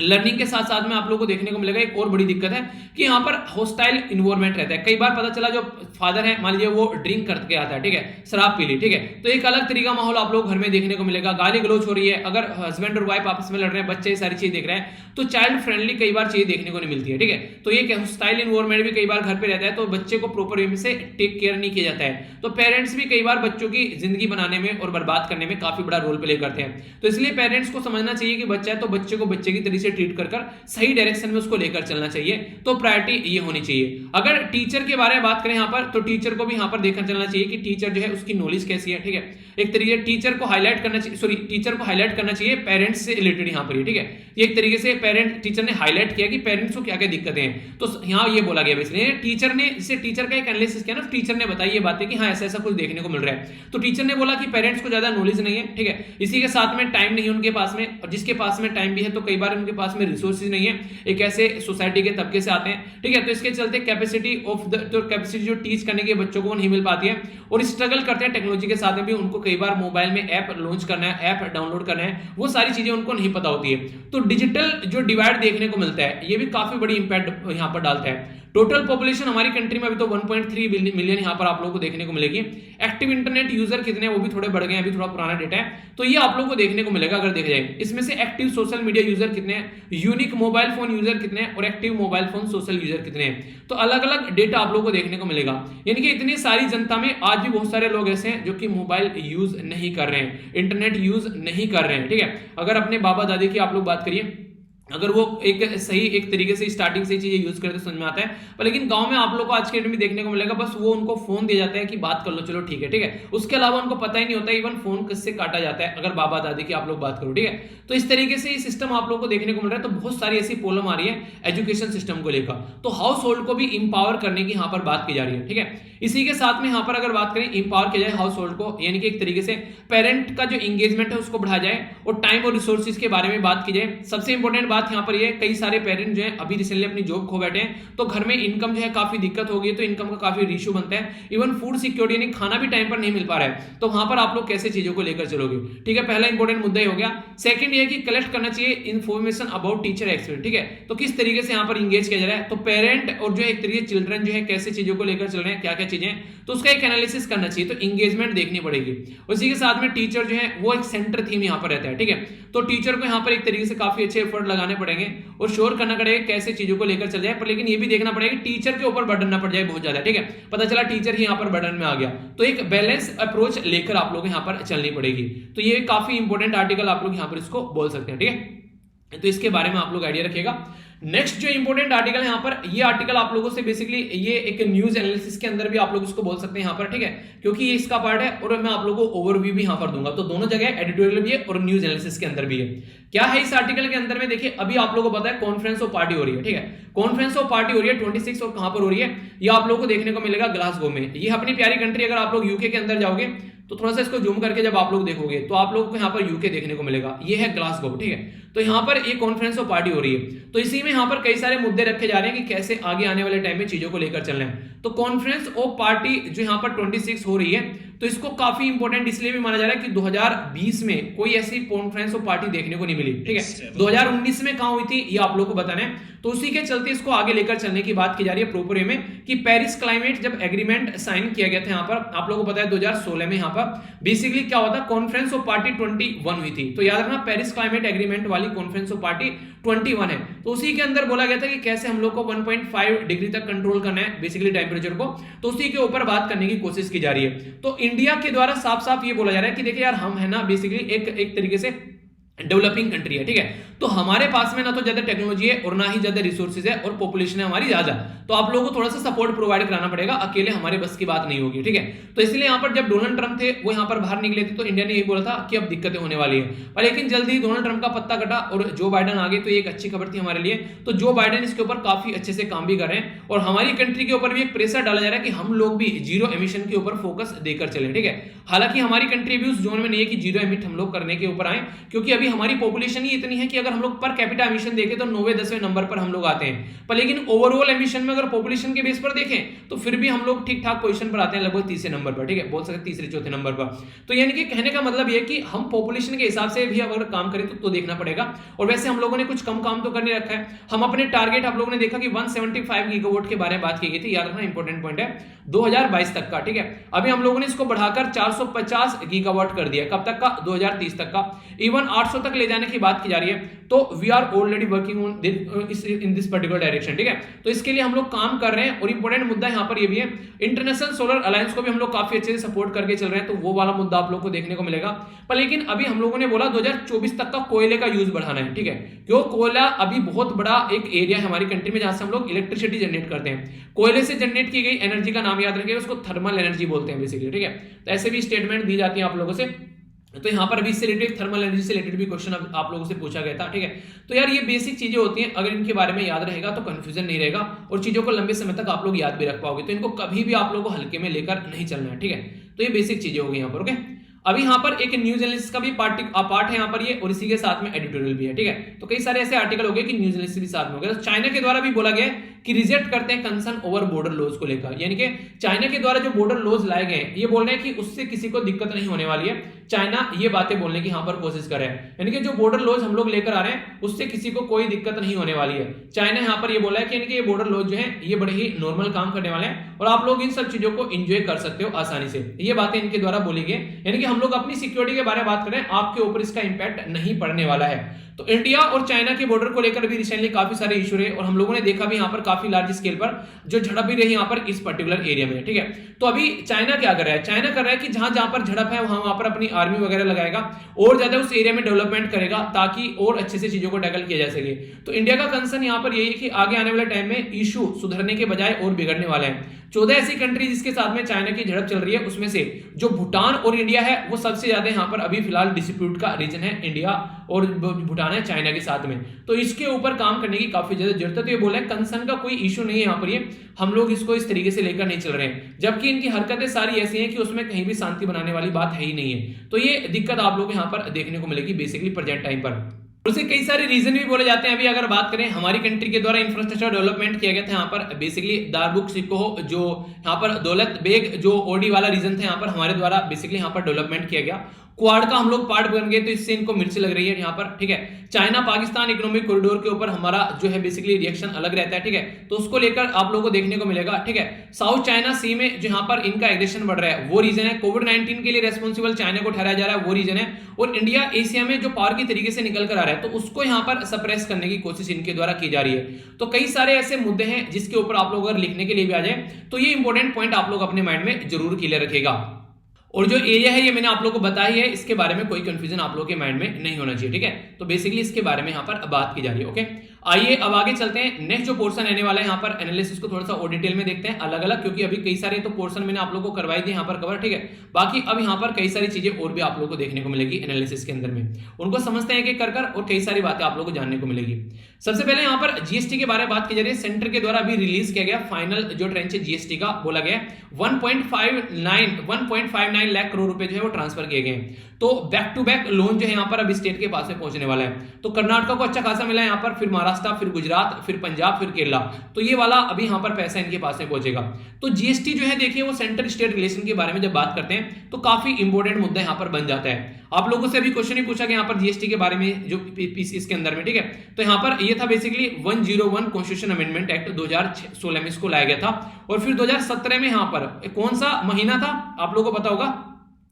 लर्निंग के साथ साथ में आप लोगों को देखने को मिलेगा एक और बड़ी दिक्कत है कि यहाँ पर हॉस्टाइल इन्वायरमेंट रहता है। कई बार पता चला जो फादर है मान लीजिए वो ड्रिंक करके आता है, ठीक है, शराब पी ली, ठीक है, तो एक अलग तरीका माहौल आप लोग घर में देखने को मिलेगा, गाली गलौज हो रही है, अगर हस्बैंड और वाइफ आपस में लड़ रहे हैं, बच्चे सारी चीज देख रहे हैं, तो चाइल्ड फ्रेंडली कई बार चीज देखने को नहीं मिलती है, ठीक है। तो ये हॉस्टाइल इन्वायरमेंट भी कई बार घर पे रहता है, तो बच्चे को प्रॉपर वे से टेक केयर नहीं किया जाता है। तो पेरेंट्स भी कई बार बच्चों की जिंदगी बनाने में और बर्बाद करने में काफी बड़ा रोल प्ले करते हैं। तो इसलिए पेरेंट्स को समझना चाहिए कि बच्चा है तो बच्चे को बच्चे की तरीके से ट्रीट कर सही डायरेक्शन में उसको लेकर चलना चाहिए। तो प्रायोरिटी ये होनी चाहिए। अगर टीचर के बारे में बात करें यहाँ पर, तो टीचर को भी यहाँ पर देखकर चलना चाहिए कि टीचर जो है उसकी नॉलेज कैसी है, ठीक है। एक तरीके टीचर को हाईलाइट करना चाहिए, सॉरी टीचर को हाईलाइट करना चाहिए पेरेंट्स से रिलेटेड यहाँ पर, ठीक है। एक तरीके से पेरेंट टीचर ने हाईलाइट किया कि पेरेंट्स को क्या क्या दिक्कतें हैं। तो यहाँ ये बोला गया बेसिकली टीचर ने, जिससे टीचर का एक एनालिसिस किया ना, टीचर ने बताई ये बातें कि हाँ ऐसा ऐसा कुछ देखने को मिल रहा है। तो टीचर ने बोला कि पेरेंट्स को ज्यादा नॉलेज नहीं है, ठीक है, इसी के साथ में टाइम नहीं है उनके पास में, और जिसके पास में टाइम भी है तो कई बार उनके पास में रिसोर्सेज नहीं है, एक ऐसे सोसाइटी के तबके से आते हैं, ठीक है। तो इसके चलते कैपेसिटी ऑफ द तो कैपेसिटी जो टीच करने के बच्चों को नहीं मिल पाती है, और स्ट्रगल करते हैं टेक्नोलॉजी के साथ में भी। उनको कई बार मोबाइल में ऐप लॉन्च करना है, ऐप डाउनलोड करना है, वो सारी चीजें उनको नहीं पता होती है। तो डिजिटल जो डिवाइड देखने को मिलता है ये भी काफी बड़ी इंपैक्ट यहाँ पर डालता है। टोटल पॉपुलेशन हमारी कंट्री में अभी तो 1.3 मिलियन यहाँ पर आप लोगों को देखने को मिलेगी। एक्टिव इंटरनेट यूजर कितने हैं वो भी थोड़े बढ़ गए हैं, अभी थोड़ा पुराना डेटा है, तो ये आप लोगों को देखने को मिलेगा अगर देखा जाए। इसमें से एक्टिव सोशल मीडिया यूजर कितने हैं, यूनिक मोबाइल फोन यूजर कितने हैं, और active mobile phone social user कितने हैं, तो अलग अलग डेटा आप लोगों को देखने को मिलेगा। यानी कि इतनी सारी जनता में आज भी बहुत सारे लोग ऐसे हैं जो कि मोबाइल यूज नहीं कर रहे हैं, इंटरनेट यूज नहीं कर रहे हैं, ठीक है। अगर अपने बाबा दादी की आप लोग बात करिए अगर वो एक सही एक तरीके से स्टार्टिंग से चीजें यूज करते समझ में आता है। पर लेकिन गांव में आप लोग को आज के डेट में देखने को मिलेगा बस वो उनको फोन दिया जाता है कि बात कर लो, चलो ठीक है, ठीक है, उसके अलावा उनको पता ही नहीं होता इवन फोन किससे काटा जाता है अगर बाबा दादी की आप लोग बात करो, ठीक है। तो इस तरीके से ये सिस्टम आप लोग को देखने को मिल रहा है। तो बहुत सारी ऐसी प्रॉब्लम आ रही है एजुकेशन सिस्टम को लेकर, तो हाउस होल्ड को भी इंपावर करने की यहाँ पर बात की जा रही है, ठीक है। इसी के साथ में यहाँ पर अगर बात करें इंपावर किया जाए हाउस होल्ड को, यानी कि एक तरीके से पेरेंट का जो एंगेजमेंट है उसको बढ़ाया जाए और टाइम और रिसोर्सेज के बारे में बात की जाए। सबसे इंपॉर्टेंट बात यहाँ पर ये, कई सारे पेरेंट जो है अभी रिसेंटली अपनी जॉब खो बैठे हैं, तो घर में इनकम जो है काफी दिक्कत हो गई, तो इनकम का काफी इशू बनता है। इवन फूड सिक्योरिटी यानी खाना भी टाइम पर नहीं मिल पा रहा है, तो वहां पर आप लोग कैसे चीजों को लेकर चलोगे, ठीक है। पहला इंपॉर्टेंट मुद्दा ही हो गया। सेकंड ये कि कलेक्ट करना चाहिए इन्फॉर्मेशन अबाउट टीचर एक्सपीरियंस, ठीक है। तो किस तरीके से यहाँ पर इंगेज किया जा रहा है, तो पेरेंट और जो एक तरीके चिल्ड्रन जो है कैसे चीजों को लेकर चल रहे हैं, क्या क्या चीजें, तो उसका एक एनालिसिस करना चाहिए, तो इंगेजमेंट देखनी पड़ेगी। उसी के साथ में टीचर जो है वो एक सेंटर थीम यहाँ पर रहता है, ठीक है। तो टीचर को यहाँ पर एक तरीके से काफी अच्छे एफर्ट लगाने पड़ेंगे और श्योर करना पड़ेगा कैसे चीजों को लेकर चल जाए। पर लेकिन ये भी देखना पड़ेगा टीचर के ऊपर बर्डन ना पड़ जाए बहुत ज्यादा, ठीक है। पता चला टीचर ही यहाँ पर बर्डन में आ गया, तो एक बैलेंस अप्रोच लेकर आप लोग यहाँ पर चलनी पड़ेगी। तो ये काफी इंपॉर्टेंट आर्टिकल आप लोग यहाँ पर इसको बोल सकते हैं, ठीक है। तो इसके बारे में आप लोग आइडिया रखिएगा। नेक्स्ट जो इंपॉर्टेंट आर्टिकल है यहाँ पर, ये आर्टिकल आप लोगों से बेसिकली ये एक न्यूज एनालिसिस के अंदर भी आप लोग इसको बोल सकते हैं यहाँ पर, ठीक है, क्योंकि ये इसका पार्ट है और मैं आप लोगों को ओवरव्यू भी यहाँ पर दूंगा। तो दोनों जगह एडिटोरियल भी है और न्यूज एनालिसिस के अंदर भी है। क्या है इस आर्टिकल के अंदर में, देखिए अभी आप लोगों को पता है कॉन्फ्रेंस ऑफ पार्टी हो रही है, ठीक है। कॉन्फ्रेंस ऑफ पार्टी हो रही है 26 और कहां पर हो रही है, ये आप लोगों को देखने को मिलेगा ग्लासगो में। ये अपनी प्यारी कंट्री, अगर आप लोग यूके के अंदर जाओगे तो थोड़ा सा इसको जूम करके जब आप लोग देखोगे तो आप लोगों को यहाँ पर यूके देखने को मिलेगा, ये है ग्लासगो, ठीक है। तो यहाँ पर एक कॉन्फ्रेंस ऑफ पार्टी हो रही है, तो इसी में यहाँ पर कई सारे मुद्दे रखे जा रहे हैं कि कैसे आगे आने वाले टाइम में चीजों को लेकर चलना है। तो कॉन्फ्रेंस ऑफ पार्टी जो यहाँ पर 26 हो रही है, तो इसको काफी इंपॉर्टेंट इसलिए भी माना जा रहा है कि 2020 में कोई ऐसी कॉन्फ्रेंस ऑफ पार्टी देखने को नहीं मिली, ठीक है। 2019 में कहां हुई थी ये आप लोगों को बताना है, तो उसी के चलते इसको आगे लेकर चलने की बात की जा रही है प्रॉपर वे में कि पेरिस क्लाइमेट जब एग्रीमेंट साइन किया गया था यहाँ पर, आप लोगों को पता है 2016 में यहाँ पर बेसिकली क्या होता, कॉन्फ्रेंस ऑफ पार्टी 21 हुई थी। तो याद रखना पेरिस क्लाइमेट एग्रीमेंट वाली कॉन्फ्रेंस ऑफ पार्टी 21 है। तो उसी के अंदर बोला गया था कि कैसे हम लोग को 1.5 डिग्री तक कंट्रोल करना है बेसिकली टेम्परेचर को, तो उसी के ऊपर बात करने की कोशिश की जा रही है। तो इंडिया के द्वारा साफ साफ ये बोला जा रहा है कि देखिए यार हम है ना बेसिकली एक तरीके से डेवलपिंग कंट्री है, ठीक है। तो हमारे पास में ना तो ज्यादा टेक्नोलॉजी है और ना ही ज्यादा रिसोर्सेज है और पॉपुलेशन है हमारी ज्यादा, तो आप लोगों को थोड़ा सा सपोर्ट प्रोवाइड कराना पड़ेगा, अकेले हमारे बस की बात नहीं होगी, ठीक है। तो इसलिए यहाँ पर जब डोनाल्ड ट्रंप थे वो यहाँ पर बाहर निकले थे तो इंडिया ने यही बोला था कि अब दिक्कतें होने वाली है, पर लेकिन जल्दी ही डोनाल्ड ट्रंप का पत्ता कटा और जो बाइडन आ गए, तो ये एक अच्छी खबर थी हमारे लिए। तो जो बाइडन इसके ऊपर काफी अच्छे से काम भी कर रहे हैं और हमारी कंट्री के ऊपर भी एक प्रेशर डाला जा रहा है कि हम लोग भी जीरो एमिशन के ऊपर फोकस देकर चले, ठीक है। हालांकि हमारी कंट्री भी उस जोन में नहीं है कि जीरो एमिट हम लोग करने के ऊपर आए, क्योंकि अभी हमारी पॉपुलेशन ही इतनी है कि अगर हम लोग पर कैपिटा एमिशन देखें तो 9वें-10वें नंबर पर हम लोग आते हैं, पर लेकिन ओवरऑल एमिशन में अगर पॉपुलेशन के बेस पर देखें तो फिर भी हम लोग ठीक ठाक पोजीशन पर आते हैं, लगभग तीसरे नंबर पर, ठीक है, बोल सकते तीसरे चौथे नंबर पर। तो यानी कि कहने का मतलब ये कि हम पॉपुलेशन के हिसाब से भी अगर काम करें तो देखना पड़ेगा। और वैसे हम लोगों ने कुछ कम काम तो करने रखा है, हम अपने टारगेट आप लोगों ने देखा कि 175 गीगावाट के बारे में बात की गई थी, याद रखना इंपॉर्टेंट पॉइंट है 2022 तक का, ठीक है। अभी हम लोगों ने इसको बढ़ाकर 450 गीगावाट कर दिया, कब तक का, 2030 तक का, इवन 800 तक ले जाने की बात की जा रही है। तो we are already working on in this particular direction, ठीक है। तो इसके लिए हम लोग काम कर रहे हैं और इंपॉर्टेंट मुद्दा यहाँ पर ये भी है, इंटरनेशनल सोलर अलायंस को भी हम लोग काफी अच्छे से सपोर्ट करके चल रहे हैं, तो वो वाला मुद्दा आप लोग को देखने को मिलेगा। पर लेकिन अभी हम लोगों ने बोला 2024 तक का कोयले का यूज बढ़ाना है, ठीक है, क्यों कोयला अभी बहुत बड़ा एक एरिया है हमारी कंट्री में जहां से हम लोग इलेक्ट्रिसिटी जनरेट करते हैं। कोयले से जनरेट की गई एनर्जी का नाम याद रखिएगा, उसको थर्मल एनर्जी बोलते हैं बेसिकली, ठीक है। तो ऐसे भी स्टेटमेंट दी जाती है आप लोगों से। तो यहाँ पर अभी इससे रिलेटेड थर्मल एनर्जी से रिलेटेड भी क्वेश्चन आप लोगों से पूछा गया था, ठीक है। तो यार ये बेसिक चीजें होती हैं, अगर इनके बारे में याद रहेगा तो कंफ्यूजन नहीं रहेगा और चीजों को लंबे समय तक आप लोग याद भी रख पाओगे, तो इनको कभी भी आप लोग को हल्के में लेकर नहीं चलना है, ठीक है। तो ये बेसिक चीजें होगी यहाँ पर, ओके। अभी यहाँ पर एक न्यूज एनालिसिस का भी पार्ट है यहाँ पर ये, और इसी के साथ में एडिटोरियल भी है, ठीक है। तो कई सारे ऐसे आर्टिकल हो गए कि न्यूज एनालिसिस भी साथ में हो गया। तो चाइना के द्वारा भी बोला गया कि रिजेक्ट करते हैं कंसर्न ओवर बॉर्डर लॉज को लेकर, यानी कि चाइना के द्वारा जो बॉर्डर लॉज लाए गए ये बोल रहे हैं कि उससे किसी को दिक्कत नहीं होने वाली है। चाइना ये बातें बोलने की यहाँ पर कोशिश कर रहे हैं, यानी कि जो बॉर्डर लॉज हम लोग लेकर आ रहे हैं उससे किसी को कोई दिक्कत नहीं होने वाली है। चाइना यहाँ पर ये बोला है कि यानी कि ये बॉर्डर लॉज जो है ये बड़े ही नॉर्मल काम करने वाले हैं और आप लोग इन सब चीजों को एंजॉय कर सकते हो आसानी से, ये बातें इनके द्वारा बोली गई। यानी कि हम लोग अपनी सिक्योरिटी के बारे में बात करें, आपके ऊपर इसका इंपैक्ट नहीं पड़ने वाला है। तो इंडिया और चाइना के बॉर्डर को लेकर भी रिसेंटली काफी सारे इशू रहे और हम लोगों ने देखा भी यहाँ पर काफी लार्ज स्केल पर जो झड़प भी रही यहाँ पर इस पर्टिकुलर एरिया में, ठीक है। तो अभी चाइना क्या कर रहा है, चाइना कर रहा है कि जहां जहां पर झड़प है वहां पर अपनी आर्मी वगैरह लगाएगा और ज्यादा उस एरिया में डेवलपमेंट करेगा ताकि और अच्छे से चीजों को टैकल किया जा सके। तो इंडिया का कंसर्न यहाँ पर यही है कि आगे आने वाले टाइम में इशू सुधरने के बजाय और बिगड़ने वाले हैं। 14 ऐसी कंट्री जिसके साथ में चाइना की झड़प चल रही है, उसमें से जो भूटान और इंडिया है वो सबसे ज्यादा यहाँ पर अभी फिलहाल डिस्प्यूट का रीजन है, इंडिया और भूटान है चाइना के साथ में। तो इसके ऊपर काम करने की काफी ज्यादा जरूरत है। तो ये बोला है कंसर्न का कोई इशू नहीं है यहाँ पर, ये हम लोग इसको इस तरीके से लेकर नहीं चल रहे हैं, जबकि इनकी हरकतें सारी ऐसी हैं कि उसमें कहीं भी शांति बनाने वाली बात है ही नहीं है। तो ये दिक्कत आप लोग को यहाँ पर देखने को मिलेगी बेसिकली प्रेजेंट टाइम पर। उसे कई सारे रीजन भी बोले जाते हैं। अभी अगर बात करें हमारी कंट्री के द्वारा इंफ्रास्ट्रक्चर डेवलपमेंट किया गया था यहाँ पर बेसिकली दारबुक सिको, जो यहाँ पर दौलत बेग जो ओडी वाला रीजन था यहाँ पर हमारे द्वारा बेसिकली यहाँ पर डेवलपमेंट किया गया। क्वाड का हम लोग पार्ट बन गए तो इससे इनको मिर्च लग रही है यहाँ पर, ठीक है। चाइना पाकिस्तान इकोनॉमिक कॉरिडोर के ऊपर हमारा जो है बेसिकली रिएक्शन अलग रहता है, ठीक है। तो उसको लेकर आप लोगों को देखने को मिलेगा, ठीक है। साउथ चाइना सी में जो यहाँ पर इनका एग्रेशन बढ़ रहा है वो रीजन है। कोविड-19 के लिए रेस्पॉन्सिबल चाइना को ठहराया जा रहा है वो रीजन है। और इंडिया एशिया में जो पावर की तरीके से निकल कर आ रहा है तो उसको यहाँ पर सप्रेस करने की कोशिश इनके द्वारा की जा रही है। तो कई सारे ऐसे मुद्दे हैं जिसके ऊपर आप लोग अगर लिखने के लिए भी आ जाए तो ये इंपॉर्टेंट पॉइंट आप लोग अपने माइंड में जरूर क्लियर रखेगा। और जो एरिया है ये मैंने आप लोगों को बताई है, इसके बारे में कोई कंफ्यूजन आप लोगों के माइंड में नहीं होना चाहिए, ठीक है। तो बेसिकली इसके बारे में यहाँ पर बात की जा रही है, ओके। आइए अब आगे चलते हैं। नेक्स्ट जो पोर्शन रहने वाला है यहाँ पर एनालिसिस को थोड़ा सा और डिटेल में देखते हैं अलग अलग, क्योंकि अभी कई सारे तो पोर्शन मैंने आप लोगों को करवाई थी यहाँ पर कवर, ठीक है। बाकी अब यहाँ पर कई सारी चीजें और भी आप लोगों को देखने को मिलेगी एनालिसिस के अंदर में, उनको समझते हैं कि कर और कई सारी बातें आप लोगों को जानने को मिलेगी। सबसे पहले यहाँ पर जीएसटी के बारे में बात की जा रही है। सेंटर के द्वारा अभी रिलीज किया गया फाइनल जो ट्रेंच है जीएसटी का, बोला गया 1.59 लाख करोड़ रुपए जो है वो ट्रांसफर किए गए। तो बैक टू बैक लोन जो है यहाँ पर अभी स्टेट के पास में पहुंचने वाला है। तो कर्नाटका को अच्छा खासा मिला है यहाँ पर, फिर महाराष्ट्र, फिर गुजरात, फिर पंजाब, फिर केरला। तो ये वाला अभी यहाँ पर पैसा इनके पास में पहुंचेगा। तो जीएसटी जो है देखिए वो सेंटर स्टेट रिलेशन के बारे में जब बात करते हैं तो काफी इंपॉर्टेंट मुद्दा यहाँ पर बन जाता है। आप लोगों से अभी क्वेश्चन ही पूछा गया यहाँ पर जीएसटी के बारे में जो इसके अंदर में, ठीक है। तो यहाँ पर ये था बेसिकली 101 कॉन्स्टिट्यूशन अमेंडमेंट एक्ट 2016 में इसको लाया गया था। और फिर 2017 में यहाँ पर कौन सा महीना था आप लोगों को पता होगा,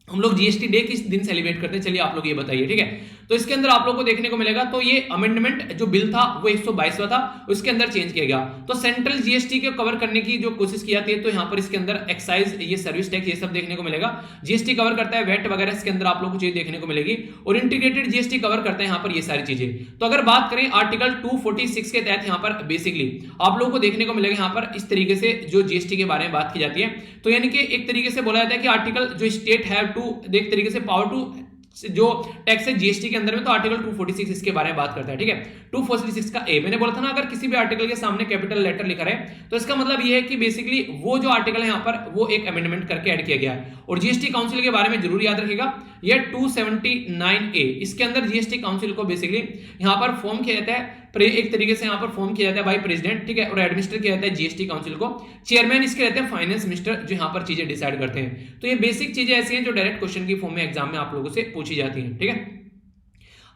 हम लोग जीएसटी डे किस दिन सेलिब्रेट करते हैं, चलिए आप लोग ये बताइए, ठीक है। तो इसके अंदर आप लोग को देखने को मिलेगा तो ये अमेंडमेंट जो बिल था वो 122वां था, उसके अंदर चेंज किया गया। तो सेंट्रल जीएसटी को कवर करने की जो कोशिश की जाती है तो यहाँ पर इसके अंदर एक्साइज, ये सर्विस टैक्स, ये सब देखने को मिलेगा। जीएसटी कवर करता है वेट वगैरह, इसके अंदर आप लोग को चीज देखने को मिलेगी। और इंटीग्रेटेड जीएसटी कवर करता है यहाँ पर ये सारी चीजें। तो अगर बात करें आर्टिकल 246 के तहत यहाँ पर बेसिकली आप लोग को देखने को मिलेगा यहाँ पर इस तरीके से जो जीएसटी के बारे में बात की जाती है। तो यानी कि एक तरीके से बोला जाता है कि आर्टिकल जो स्टेट हैव टू एक तरीके से पावर टू जो टैक्स है जीएसटी के अंदर में, तो आर्टिकल 246 इसके बारे में बात करता है, ठीक है। 246 का ए, मैंने बोला था ना अगर किसी भी आर्टिकल के सामने कैपिटल लेटर लिखा है तो इसका मतलब ये है कि बेसिकली वो जो आर्टिकल है यहाँ पर वो एक अमेंडमेंट करके ऐड किया गया है। और जीएसटी काउंसिल के बारे में जरूर याद रखिएगा, ये 279A, इसके अंदर जीएसटी काउंसिल को बेसिकली यहाँ पर फॉर्म किया जाता है, एक तरीके से यहाँ पर फॉर्म किया जाता है बाय प्रेसिडेंट, ठीक है। और एडमिनिस्टर किया जाता है जीएसटी काउंसिल को, चेयरमैन इसके रहते हैं फाइनेंस मिनिस्टर, जो यहाँ पर चीजें डिसाइड करते हैं। तो ये बेसिक चीजें ऐसी हैं जो डायरेक्ट क्वेश्चन की फॉर्म में एग्जाम में आप लोगों से पूछी जाती हैं, ठीक है।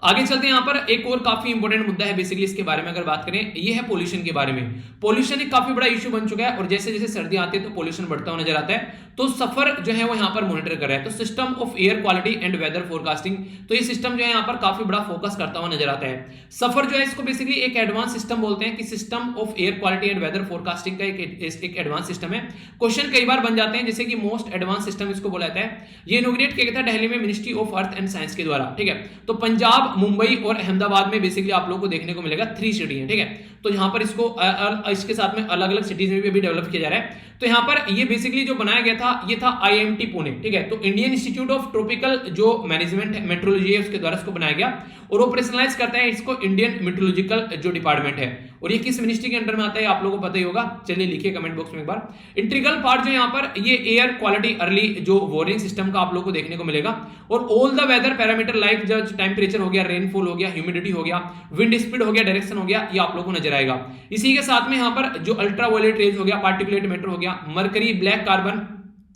आगे चलते हैं। यहाँ पर एक और काफी इंपॉर्टेंट मुद्दा है बेसिकली इसके बारे में अगर बात करें, ये है पोल्यूशन के बारे में। पोल्यूशन एक काफी बड़ा इशू बन चुका है और जैसे जैसे सर्दी आती है तो पोल्यूशन बढ़ता हुआ नजर आता है। तो सफर जो है वो यहाँ पर मॉनिटर कर रहा है, तो system of air quality and weather forecasting, तो ये सिस्टम जो है यहाँ पर काफी बड़ा फोकस करता हुआ नजर आता है। सफर जो है इसको बेसिकली एक एडवांस सिस्टम बोलते हैं कि system of air quality and weather forecasting का एक एडवांस सिस्टम है। क्वेश्चन कई बार बन जाते हैं जैसे कि मोस्ट एडवांस सिस्टम इसको बोला जाता है। ये इनॉग्रेट किया गया था दिल्ली में ministry of earth and science के द्वारा, ठीक है। तो पंजाब, मुंबई और अहमदाबाद में बेसिकली आप लोगों को देखने को मिलेगा 3 सिटी है, ठीक है। तो यहाँ पर इसको इसके साथ में अलग अलग सिटीज में भी अभी डेवलप किया जा रहा है। तो यहाँ पर ये बेसिकली जो बनाया गया था ये था आईएमटी पुणे, ठीक है। तो इंडियन इंस्टीट्यूट ऑफ ट्रॉपिकल जो मैनेजमेंट मेट्रोलॉजी है उसके द्वारा इसको बनाया गया और ऑपरेशनलाइज करता है इसको इंडियन मेट्रोलॉजिकल जो डिपार्टमेंट है। और ये किस मिनिस्ट्री के अंडर में आता है आप लोगों को पता ही होगा, चलिए लिखिए कमेंट बॉक्स में एक बार। इंटीग्रल पार्ट जो यहाँ पर ये एयर क्वालिटी अर्ली जो वार्निंग सिस्टम का आप लोगों को देखने को मिलेगा। और all the weather parameter like जो टेम्परेचर हो गया, रेनफॉल हो गया, ह्यूमिडिटी हो गया, विंड स्पीड हो गया, डायरेक्शन हो गया, ये आप लोगों को नजर आएगा। इसी के साथ में यहाँ पर जो अल्ट्रा वायलेट रेज हो गया, पार्टिकुलेट मैटर हो गया, मरकरी, ब्लैक कार्बन,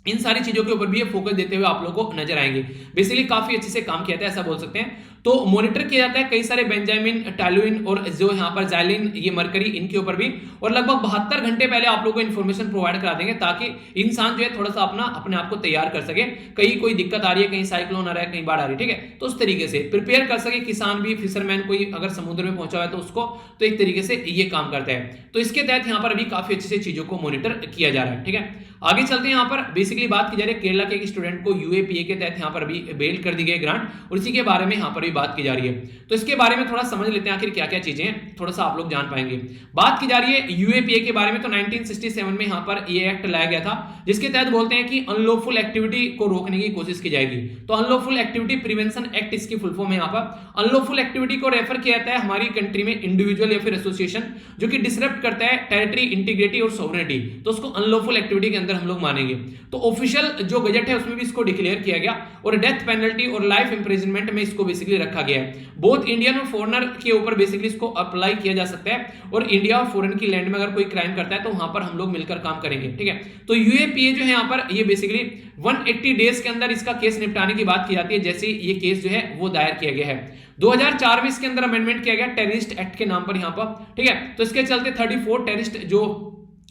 इन सारी चीजों के ऊपर भी ये फोकस देते हुए आप लोगों को नजर आएंगे। बेसिकली काफी अच्छे से काम किया था, ऐसा बोल सकते हैं। तो मॉनिटर किया जाता है कई सारे बेंजामिन, टैलुइन और जो यहाँ पर जाइलिन, ये मरकरी, इनके ऊपर भी। और लगभग 72 घंटे पहले आप लोगों को इन्फॉर्मेशन प्रोवाइड करा देंगे ताकि इंसान जो है थोड़ा सा अपने आप को तैयार कर सके, कहीं कोई दिक्कत आ रही है, कहीं साइक्लोन आ रहा है, कहीं बाढ़ आ रही है, ठीक है, तो उस तरीके से प्रिपेयर कर सके किसान भी, फिशरमैन कोई अगर समुद्र में पहुंचा हुआ है तो उसको, तो एक तरीके से ये काम करता है। तो इसके तहत यहाँ पर अभी काफी अच्छे से चीजों को मॉनिटर किया जा रहा है, ठीक है। आगे चलते हैं। यहाँ पर बेसिकली बात की जा रही है केरला के एक स्टूडेंट को यूएपीए के तहत यहाँ पर अभी बेल कर दी गई ग्रांट, और इसी के बारे में यहाँ पर भी बात की जा रही है। तो इसके बारे में थोड़ा समझ लेते हैं आखिर क्या क्या चीजें हैं, थोड़ा सा आप लोग जान पाएंगे। बात की जा रही है यूएपीए के बारे में, तो 1967 में यहाँ पर ये एक्ट लाया गया था, जिसके तहत बोलते हैं कि अनलॉफुल एक्टिविटी को रोकने की कोशिश की जाएगी। तो अनलॉफुल एक्टिविटी प्रिवेंशन एक्ट इसकी फुल फॉर्म है। यहाँ पर अनलॉफुल एक्टिविटी को रेफर किया जाता है हमारी कंट्री में इंडिविजुअल या फिर एसोसिएशन जो कि डिसरप्ट करता है टेरिटरी इंटीग्रिटी और सोवरेनिटी, तो उसको अनलॉफुल एक्टिविटी के अंदर हम लोग मानेंगे। तो ऑफिशियल जो गजट है उसमें भी इसको डिक्लेयर किया गया, और डेथ पेनल्टी और लाइफ इंप्रिजनमेंट में इसको बेसिकली रखा गया है। बोथ इंडियन और फॉरेनर के ऊपर बेसिकली इसको अप्लाई किया जा सकता है, और इंडिया और फॉरेन की लैंड में अगर कोई क्राइम करता है तो वहां पर हम लोग मिलकर काम करेंगे, ठीक है। तो यूएपीए जो है यहाँ पर ये बेसिकली 180 डेज के अंदर इसका केस निपटाने की बात की जाती है, जैसे ये केस जो है वो दायर किया गया है। 2004 में इसके अंदर अमेंडमेंट किया गया टेररिस्ट एक्ट के नाम पर यहाँ पर, ठीक है। तो इसके चलते 34 टेररिस्ट जो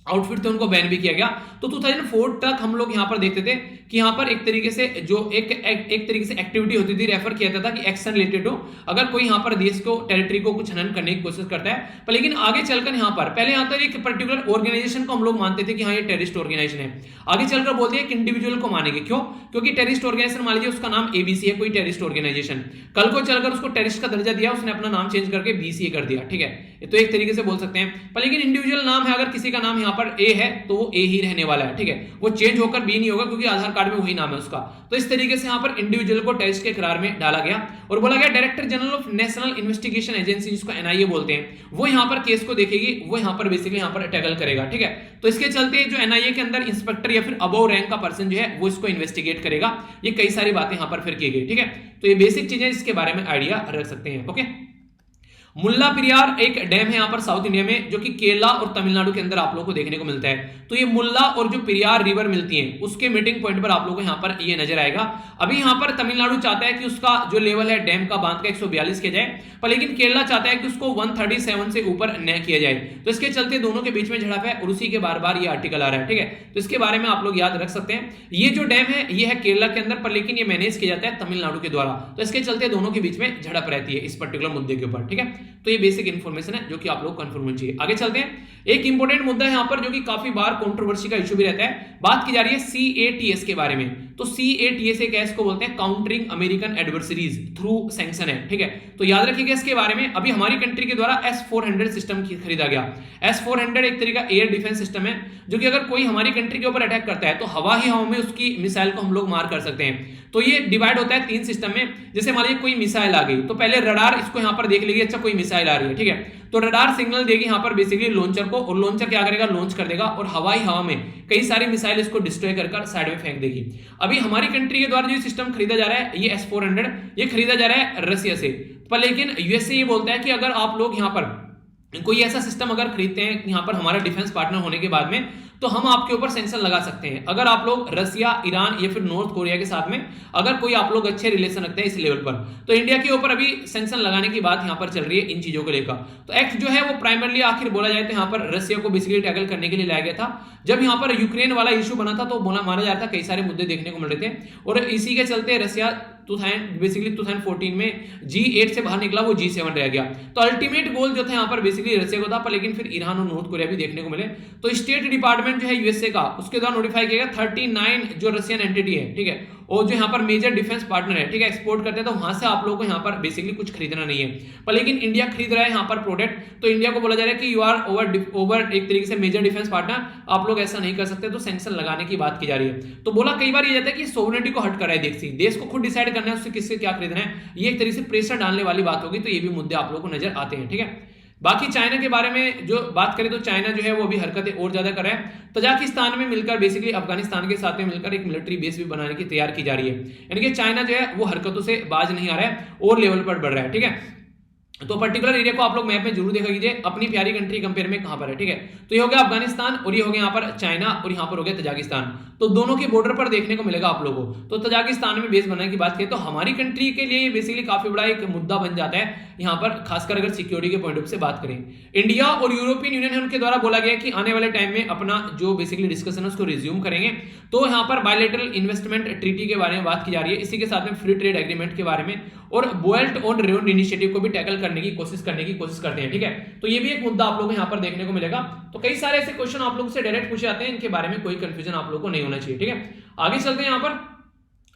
आउटफिट थे उनको बैन भी किया गया। तो 2004 तक हम लोग यहाँ पर देखते थे कि यहाँ पर एक तरीके से जो एक तरीके से एक्टिविटी होती थी, रेफर किया जाता था कि एक्शन रिलेटेड हो, अगर कोई यहाँ पर देश को, टेरिटरी को कुछ हनन करने की कोशिश करता है। पर लेकिन आगे चलकर यहाँ पर पहले यहाँ पर एक पर्टिकुलर ऑर्गेनाइजेशन को हम लोग मानते थे कि हाँ ये टेररिस्ट ऑर्गेनाइजेशन है, आगे चलकर बोल दिया कि इंडिविजुअल को मानेंगे। क्यों? क्योंकि टेररिस्ट ऑर्गेनाइजेशन मान लीजिए उसका नाम एबीसी है, कोई टेररिस्ट ऑर्गेनाइजेशन, कल को चलकर उसको टेररिस्ट का दर्जा दिया, उसने अपना नाम चेंज करके बीसीए कर दिया, ठीक है, तो एक तरीके से बोल सकते हैं। पर लेकिन इंडिविजुअल नाम है, अगर किसी का नाम यहाँ पर ए है तो वो ए ही रहने वाला है, ठीक है, वो चेंज होकर बी नहीं होगा क्योंकि आधार कार्ड में वही नाम है उसका। तो इस तरीके से यहाँ पर इंडिविजुअल को टेररिस्ट के करार में डाला गया, और बोला गया director general of national investigation agency, जिसको एनआईए बोलते हैं, वो यहाँ पर केस को देखेगी, वो यहाँ पर बेसिकली यहाँ पर टैकल करेगा, ठीक है। तो इसके चलते जो एनआईए के अंदर इंस्पेक्टर या फिर अबव रैंक का पर्सन जो है वो इसको इन्वेस्टिगेट करेगा। ये कई सारी बातें यहाँ पर फिर की गई, ठीक है। तो ये बेसिक चीजें इसके बारे में आइडिया रख सकते हैं, ओके। मुल्ला पेरियार एक डैम है यहाँ पर साउथ इंडिया में, जो कि केरला और तमिलनाडु के अंदर आप लोगों को देखने को मिलता है। तो ये मुल्ला और जो पेरियार रिवर मिलती है उसके मीटिंग पॉइंट पर आप लोगों को यहाँ पर ये नजर आएगा। अभी यहाँ पर तमिलनाडु चाहता है कि उसका जो लेवल है डैम का, बांध का 142 किया जाए, पर लेकिन केरला चाहता है कि उसको 137 से ऊपर न किया जाए। तो इसके चलते दोनों के बीच में झड़प है, और उसी के बार बार ये आर्टिकल आ रहा है, ठीक है। तो इसके बारे में आप लोग याद रख सकते हैं। ये जो डैम है ये है केरला के अंदर, पर लेकिन ये मैनेज किया जाता है तमिलनाडु के द्वारा। तो इसके चलते दोनों के बीच में झड़प रहती है इस पर्टिकुलर मुद्दे के ऊपर, ठीक है। तो ये बेसिक इन्फॉर्मेशन है जो कि आप लोग कंफर्म होनी चाहिए। आगे चलते हैं। एक इंपॉर्टेंट मुद्दा है यहाँ पर जो कि काफी बार कंट्रोवर्सी का इशू भी रहता है। बात की जा रही है सीएटीएस के बारे में। तो सीएटीएस एक इसको बोलते हैं countering American adversaries through sanction है, ठीक है। तो याद रखिएगा इसके बारे में। अभी हमारी कंट्री के द्वारा S-400 सिस्टम खरीदा गया। S-400 एक तरीका एयर डिफेंस सिस्टम है जो कि अगर कोई हमारी कंट्री के ऊपर अटैक करता है तो हवा ही हवा में उसकी मिसाइल को हम लोग मार कर सकते हैं। तो ये डिवाइड होता है 3 सिस्टम में। जैसे मान लीजिए कोई मिसाइल आ गई तो पहले रडार इसको यहाँ पर देख लेगी, अच्छा कोई मिसाइल आ रही है, ठीक है। तो रडार सिग्नल देगी यहाँ पर बेसिकली लॉन्चर को, और लॉन्चर क्या करेगा, लॉन्च कर देगा, और हवाई हवा में कई सारी मिसाइल इसको डिस्ट्रॉय कर साइड में फेंक देगी। अभी हमारी कंट्री के द्वारा जो सिस्टम खरीदा जा रहा है ये S-400, ये खरीदा जा रहा है रसिया से। पर लेकिन यूएसए ये बोलता है कि अगर आप लोग यहाँ पर कोई ऐसा सिस्टम अगर खरीदते हैं यहाँ पर हमारा डिफेंस पार्टनर होने के बाद में, तो हम आपके ऊपर सैंक्शन लगा सकते हैं। अगर आप लोग रसिया, ईरान या फिर नॉर्थ कोरिया के साथ में अगर कोई आप लोग अच्छे रिलेशन रखते हैं इस लेवल पर, तो इंडिया के ऊपर अभी सैंक्शन लगाने की बात यहाँ पर चल रही है इन चीजों को लेकर। तो एक्ट जो है वो प्राइमरली आखिर बोला जाए तो यहाँ पर रसिया को बेसिकली टैकल करने के लिए लाया गया था। जब यहाँ पर यूक्रेन वाला इशू बना था तो माना जा रहा था कई सारे मुद्दे देखने को मिल रहे थे, और इसी के चलते रसिया 2014 में G8 से बाहर निकला, वो G7 रह गया। तो अल्टीमेट गोल जो था यहाँ पर बेसिकली रसिया को था, पर लेकिन फिर ईरान और नॉर्थ कोरिया भी देखने को मिले। तो स्टेट डिपार्टमेंट जो है यूएसए का, उसके द्वारा नोटिफाई किया गया 39 जो रशियन एंटिटी है, ठीक है, और जो यहाँ पर मेजर डिफेंस पार्टनर है, ठीक है, एक्सपोर्ट करते हैं, तो वहां से आप लोगों को यहाँ पर बेसिकली कुछ खरीदना नहीं है। पर लेकिन इंडिया खरीद रहा है यहाँ पर प्रोडक्ट, तो इंडिया को बोला जा रहा है कि यू आर ओवर एक तरीके से मेजर डिफेंस पार्टनर, आप लोग ऐसा नहीं कर सकते, तो सैंक्शन लगाने की बात की जा रही है। तो बोला कई बार ये जाता है कि सोवरेनिटी को हट कर है, देश को खुद डिसाइड करना है उससे किससे क्या खरीदना है, ये एक तरीके से प्रेशर डालने वाली बात होगी। तो ये भी मुद्दे आप लोगों को नजर आते हैं, ठीक है। बाकी चाइना के बारे में जो बात करें तो चाइना जो है वो अभी हरकतें और ज्यादा कर रहा है। तजाकिस्तान में मिलकर बेसिकली अफगानिस्तान के साथ में मिलकर एक मिलिट्री बेस भी बनाने की तैयार की जा रही है। यानी कि चाइना जो है वो हरकतों से बाज नहीं आ रहा है और लेवल पर बढ़ रहा है, ठीक है। तो पर्टिकुलर एरिया को आप लोग मैप में जरूर देखा कीजिए, अपनी प्यारी कंट्री कंपेयर में कहां पर है, ठीक है। तो ये हो गया अफगानिस्तान और ये हो गया यहाँ पर चाइना और यहाँ पर हो गया तजाकिस्तान। तो दोनों के बॉर्डर पर देखने को मिलेगा आप लोगों को। तो तजाकिस्तान में बेस बनाने की बात करें तो हमारी कंट्री के लिए बेसिकली काफी बड़ा एक मुद्दा बन जाता है यहाँ पर, खासकर अगर सिक्योरिटी के पॉइंट ऑफ से बात करें। इंडिया और यूरोपियन यूनियन है उनके द्वारा बोला गया कि आने वाले टाइम में अपना जो बेसिकली डिस्कशन है उसको रिज्यूम करेंगे। तो यहाँ पर बायलैटरल इन्वेस्टमेंट ट्रीटी के बारे में बात की जा रही है, इसी के साथ में फ्री ट्रेड एग्रीमेंट के बारे में, और बेल्ट ऑन रोड इनिशिएटिव को भी टैकल करने की कोशिश करते हैं, ठीक है। तो ये भी एक मुद्दा आप लोगों को यहाँ पर देखने को मिलेगा। तो कई सारे ऐसे क्वेश्चन आप लोगों से डायरेक्ट पूछे जाते हैं, इनके बारे में कोई कंफ्यूजन आप लोगों को नहीं होना चाहिए, ठीक है। आगे चलते हैं यहाँ पर।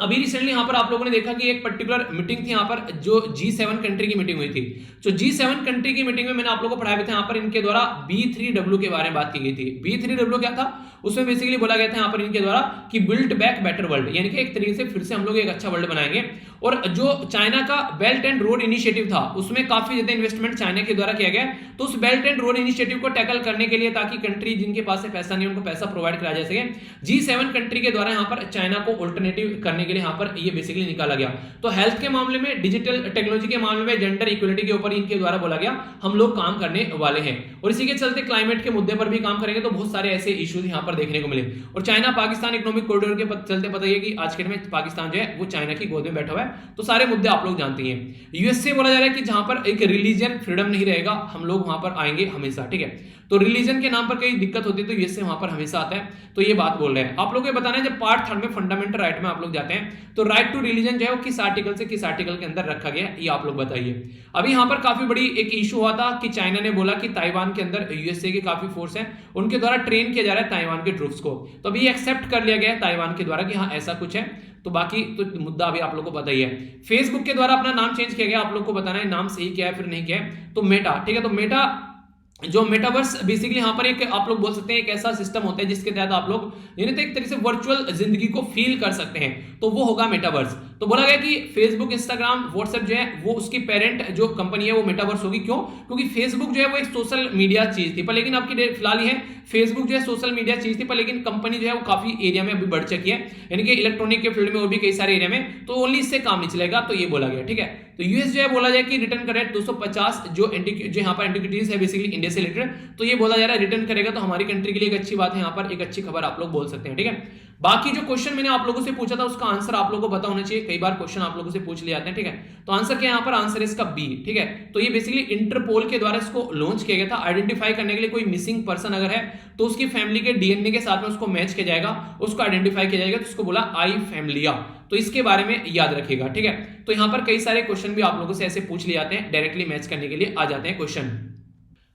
अभी रिसेंटली यहाँ पर आप लोगों ने देखा कि एक पर्टिकुलर मीटिंग थी यहाँ पर, जो G7 कंट्री की मीटिंग हुई थी। तो G7 कंट्री की मीटिंग में मैंने आप लोगों को पढ़ाया था यहाँ पर, इनके द्वारा B3W के बारे में बात की गई थी। B3W क्या था, उसमें बेसिकली बोला गया था यहाँ पर इनके द्वारा कि बिल्ड बैक बेटर वर्ल्ड, यानी कि एक तरीके से फिर से हम लोग एक अच्छा वर्ल्ड बनाएंगे। और जो चाइना का बेल्ट एंड रोड इनिशिएटिव था उसमें काफी ज्यादा इन्वेस्टमेंट चाइना के द्वारा किया गया। तो उस बेल्ट एंड रोड इनिशिएटिव को टैकल करने के लिए, ताकि कंट्री जिनके पास पैसा नहीं उनको पैसा प्रोवाइड कराया जा सके, G7 कंट्री के द्वारा यहाँ पर चाइना को ऑल्टरनेटिव करने के लिए यहाँ पर ये बेसिकली निकाला गया। तो हेल्थ के मामले में, डिजिटल टेक्नोलॉजी के मामले में, जेंडर इक्वलिटी के ऊपर इनके द्वारा बोला गया हम लोग काम करने वाले हैं। और इसी के चलते क्लाइमेट के मुद्दे पर भी काम करेंगे। तो बहुत सारे ऐसे इश्यूज यहाँ पर देखने को मिले। और चाइना पाकिस्तान इकोनॉमिक कॉरिडोर के चलते पता है कि आज के दिन में पाकिस्तान जो है वो चाइना की गोद में बैठा हुआ है। तो सारे मुद्दे आप लोग जानते हैं। यूएसए बोला जा रहा है कि जहां पर एक रिलीजन फ्रीडम नहीं रहेगा, हम लोग वहां पर आएंगे हमेशा, ठीक है। तो रिलीजन के नाम पर कई दिक्कत होती है, तो यूएसए वहां पर हमेशा आता है। तो ये बात बोल रहे हैं। आप लोगों को बताना है, जब पार्ट 3 में फंडामेंटल राइट में आप लोग जाते हैं तो राइट टू रिलीजन जो है वो किस आर्टिकल से किस आर्टिकल के अंदर रखा गया ये आप लोग बताइए। अभी यहाँ पर काफी बड़ी एक इशू हुआ था कि चाइना ने बोला कि ताइवान के अंदर यूएसए के काफी फोर्स है, उनके द्वारा ट्रेन किया जा रहा है ताइवान के ट्रूप्स को। तो अभी एक्सेप्ट कर लिया गया है ताइवान के द्वारा कि हाँ ऐसा कुछ है। तो बाकी तो मुद्दा अभी आप लोग को पता ही है। फेसबुक के द्वारा अपना नाम चेंज किया गया, आप लोग को बताना है नाम सही क्या है फिर नहीं क्या है। तो मेटा, ठीक है। तो मेटा जो मेटावर्स बेसिकली यहाँ पर एक आप लोग बोल सकते हैं एक ऐसा सिस्टम होता है जिसके तहत आप लोग यानी तो एक तरीके से वर्चुअल जिंदगी को फील कर सकते हैं, तो वो होगा मेटावर्स। तो बोला गया कि फेसबुक, इंस्टाग्राम, व्हाट्सएप जो है वो उसकी पेरेंट जो कंपनी है वो मेटावर्स होगी। क्यों? क्योंकि फेसबुक जो है वो एक सोशल मीडिया चीज थी, पर लेकिन आपकी फिलहाल ही है फेसबुक जो है सोशल मीडिया चीज थी, पर लेकिन कंपनी जो है वो काफी एरिया में अभी बढ़ चुकी है, यानी कि इलेक्ट्रॉनिक के फील्ड में और भी कई सारे एरिया में, तो ओनली इससे काम नहीं चलेगा। तो ये बोला गया, ठीक है। तो यूएस जो है बोला जाए कि रिटर्न करे 250 जो यहाँ पर एंटिक्विटीज है बेसिकली इंडिया से रिलेटेड, तो ये बोला जा रहा है रिटर्न करेगा। तो हमारी कंट्री के लिए एक अच्छी बात है, यहाँ पर एक अच्छी खबर आप लोग बोल सकते हैं, ठीक है। बाकी जो क्वेश्चन मैंने आप लोगों से पूछा था उसका आंसर आप लोगों को पता होना चाहिए। कई बार क्वेश्चन आप लोगों से पूछ लिए जाते हैं, ठीक है। तो आंसर क्या है यहाँ पर? आंसर इसका बी, ठीक है। तो ये बेसिकली इंटरपोल के द्वारा इसको लॉन्च किया गया था, आइडेंटिफाई करने के लिए कोई मिसिंग पर्सन अगर है तो उसकी फैमिली के डीएनए के साथ में उसको मैच किया जाएगा, उसको आइडेंटिफाई किया जाएगा, तो उसको बोला आई फैमिलिया। तो इसके बारे में याद रखिएगा, ठीक है। तो यहाँ पर कई सारे क्वेश्चन भी आप लोगों से ऐसे पूछ लिए जाते हैं, डायरेक्टली मैच करने के लिए आ जाते हैं क्वेश्चन।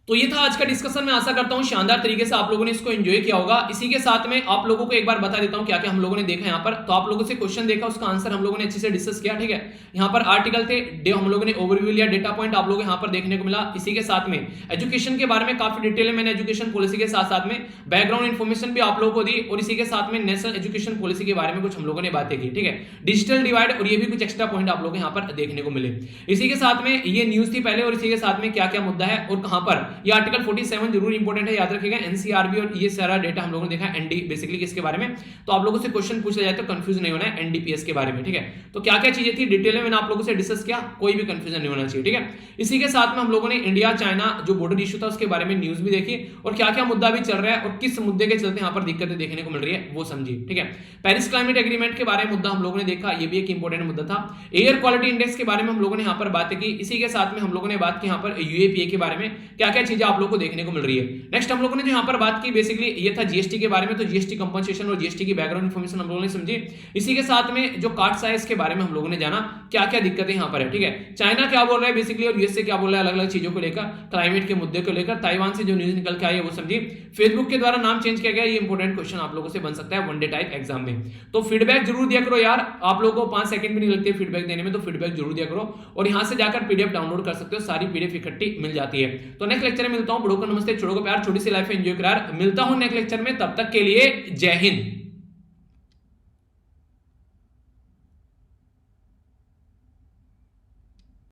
तो ये था आज का डिस्कशन। मैं आशा करता हूं शानदार तरीके से आप लोगों ने इसको एंजॉय किया होगा। इसी के साथ में आप लोगों को एक बार बता देता हूं क्या क्या हम लोगों ने देखा यहाँ पर। तो आप लोगों से क्वेश्चन देखा, उसका आंसर हम लोगों ने अच्छे से डिस्कस किया, ठीक है। यहाँ पर आर्टिकल थे, हम लोगों ने ओवरव्यू लिया, डेटा पॉइंट आप लोगों को यहाँ पर देखने को मिला। इसी के साथ में एजुकेशन के बारे में काफी डिटेल में मैंने एजुकेशन पॉलिसी के साथ साथ में बैकग्राउंड इन्फॉर्मेशन भी आप लोगों को दी, और इसी के साथ में नेशनल एजुकेशन पॉलिसी के बारे में कुछ हम लोगों ने बातें की, ठीक है। डिजिटल डिवाइड और ये भी कुछ एक्स्ट्रा पॉइंट आप लोगों को यहाँ पर देखने को मिले। इसी के साथ में ये न्यूज थी पहले, और इसी के साथ में क्या क्या मुद्दा है और कहां पर ये आर्टिकल 47 जरूर इंपॉर्टेंट है, याद रखिएगा। एनसीआरबी और ये सारा डेटा हम लोगों ने देखा, एनडी बेसिकली किसके बारे में। तो आप लोगों से क्वेश्चन पूछा जाए तो कंफ्यूज नहीं होना है, एनडीपीएस के बारे में, ठीक है। तो क्या क्या चीजें थी डिटेल में मैंने आप लोगों से डिस्कस किया, कोई भी कंफ्यूजन नहीं होना चाहिए, ठीक है। इसी के साथ में हम लोगों ने इंडिया चाइना जो बॉर्डर इशू था उसके बारे में न्यूज भी देखी, और क्या क्या मुद्दा भी चल रहा है और किस मुद्दे के चलते यहाँ पर दिक्कतें देखने को मिल रही है वो समझी, ठीक है। पेरिस क्लाइमेट एग्रीमेंट के बारे में मुद्दा हम लोगों ने देखा, ये भी एक इंपॉर्टेंट मुद्दा था। एयर क्वालिटी इंडेक्स के बारे में हम लोगों ने यहाँ पर बात की। इसी के साथ में हम लोगों ने बात की यहाँ पर यूएपीए के बारे में, क्या क्या चीजें आप लोगों को देखने को मिल रही है। नेक्स्ट हम लोगों ने जो यहाँ पर बात की बेसिकली ये था जीएसटी के बारे में, तो जीएसटी कंपनसेशन और जीएसटी की बैकग्राउंड इन्फॉर्मेशन हम लोगों ने समझी। इसी के साथ में जो कार्ड साइज के बारे में हम लोगों ने जाना, क्या क्या दिक्कतें यहाँ पर है, ठीक है। चाइना क्या बोल रहा है बेसिकली और यूएसए क्या बोल रहा है अलग अलग चीजों को लेकर, क्लाइमेट के मुद्दे को लेकर, ताइवान से जो न्यूज निकल के आई है वो समझी। फेसबुक के द्वारा नाम चेंज किया गया, ये इंपॉर्टेंट क्वेश्चन आप लोगों से बन सकता है वनडे टाइप एग्जाम में। तो फीडबैक जरूर दिया करो यार, आप लोगों को 5 सेकंड भी नहीं लगते फीडबैक देने में, तो फीडबैक जरूर दिया करो। और यहाँ से जाकर पीडीएफ डाउनलोड कर सकते हो, सारी पीडीएफ इकट्ठी मिल जाती है। तो नेक्स्ट लेक्चर में मिलता हूँ। बड़ों को नमस्ते, छोड़ों को प्यार, छोटी सी लाइफ एंजॉय करार। मिलता हूँ नेक्स्ट लेक्चर में, तब तक के लिए जय हिंद।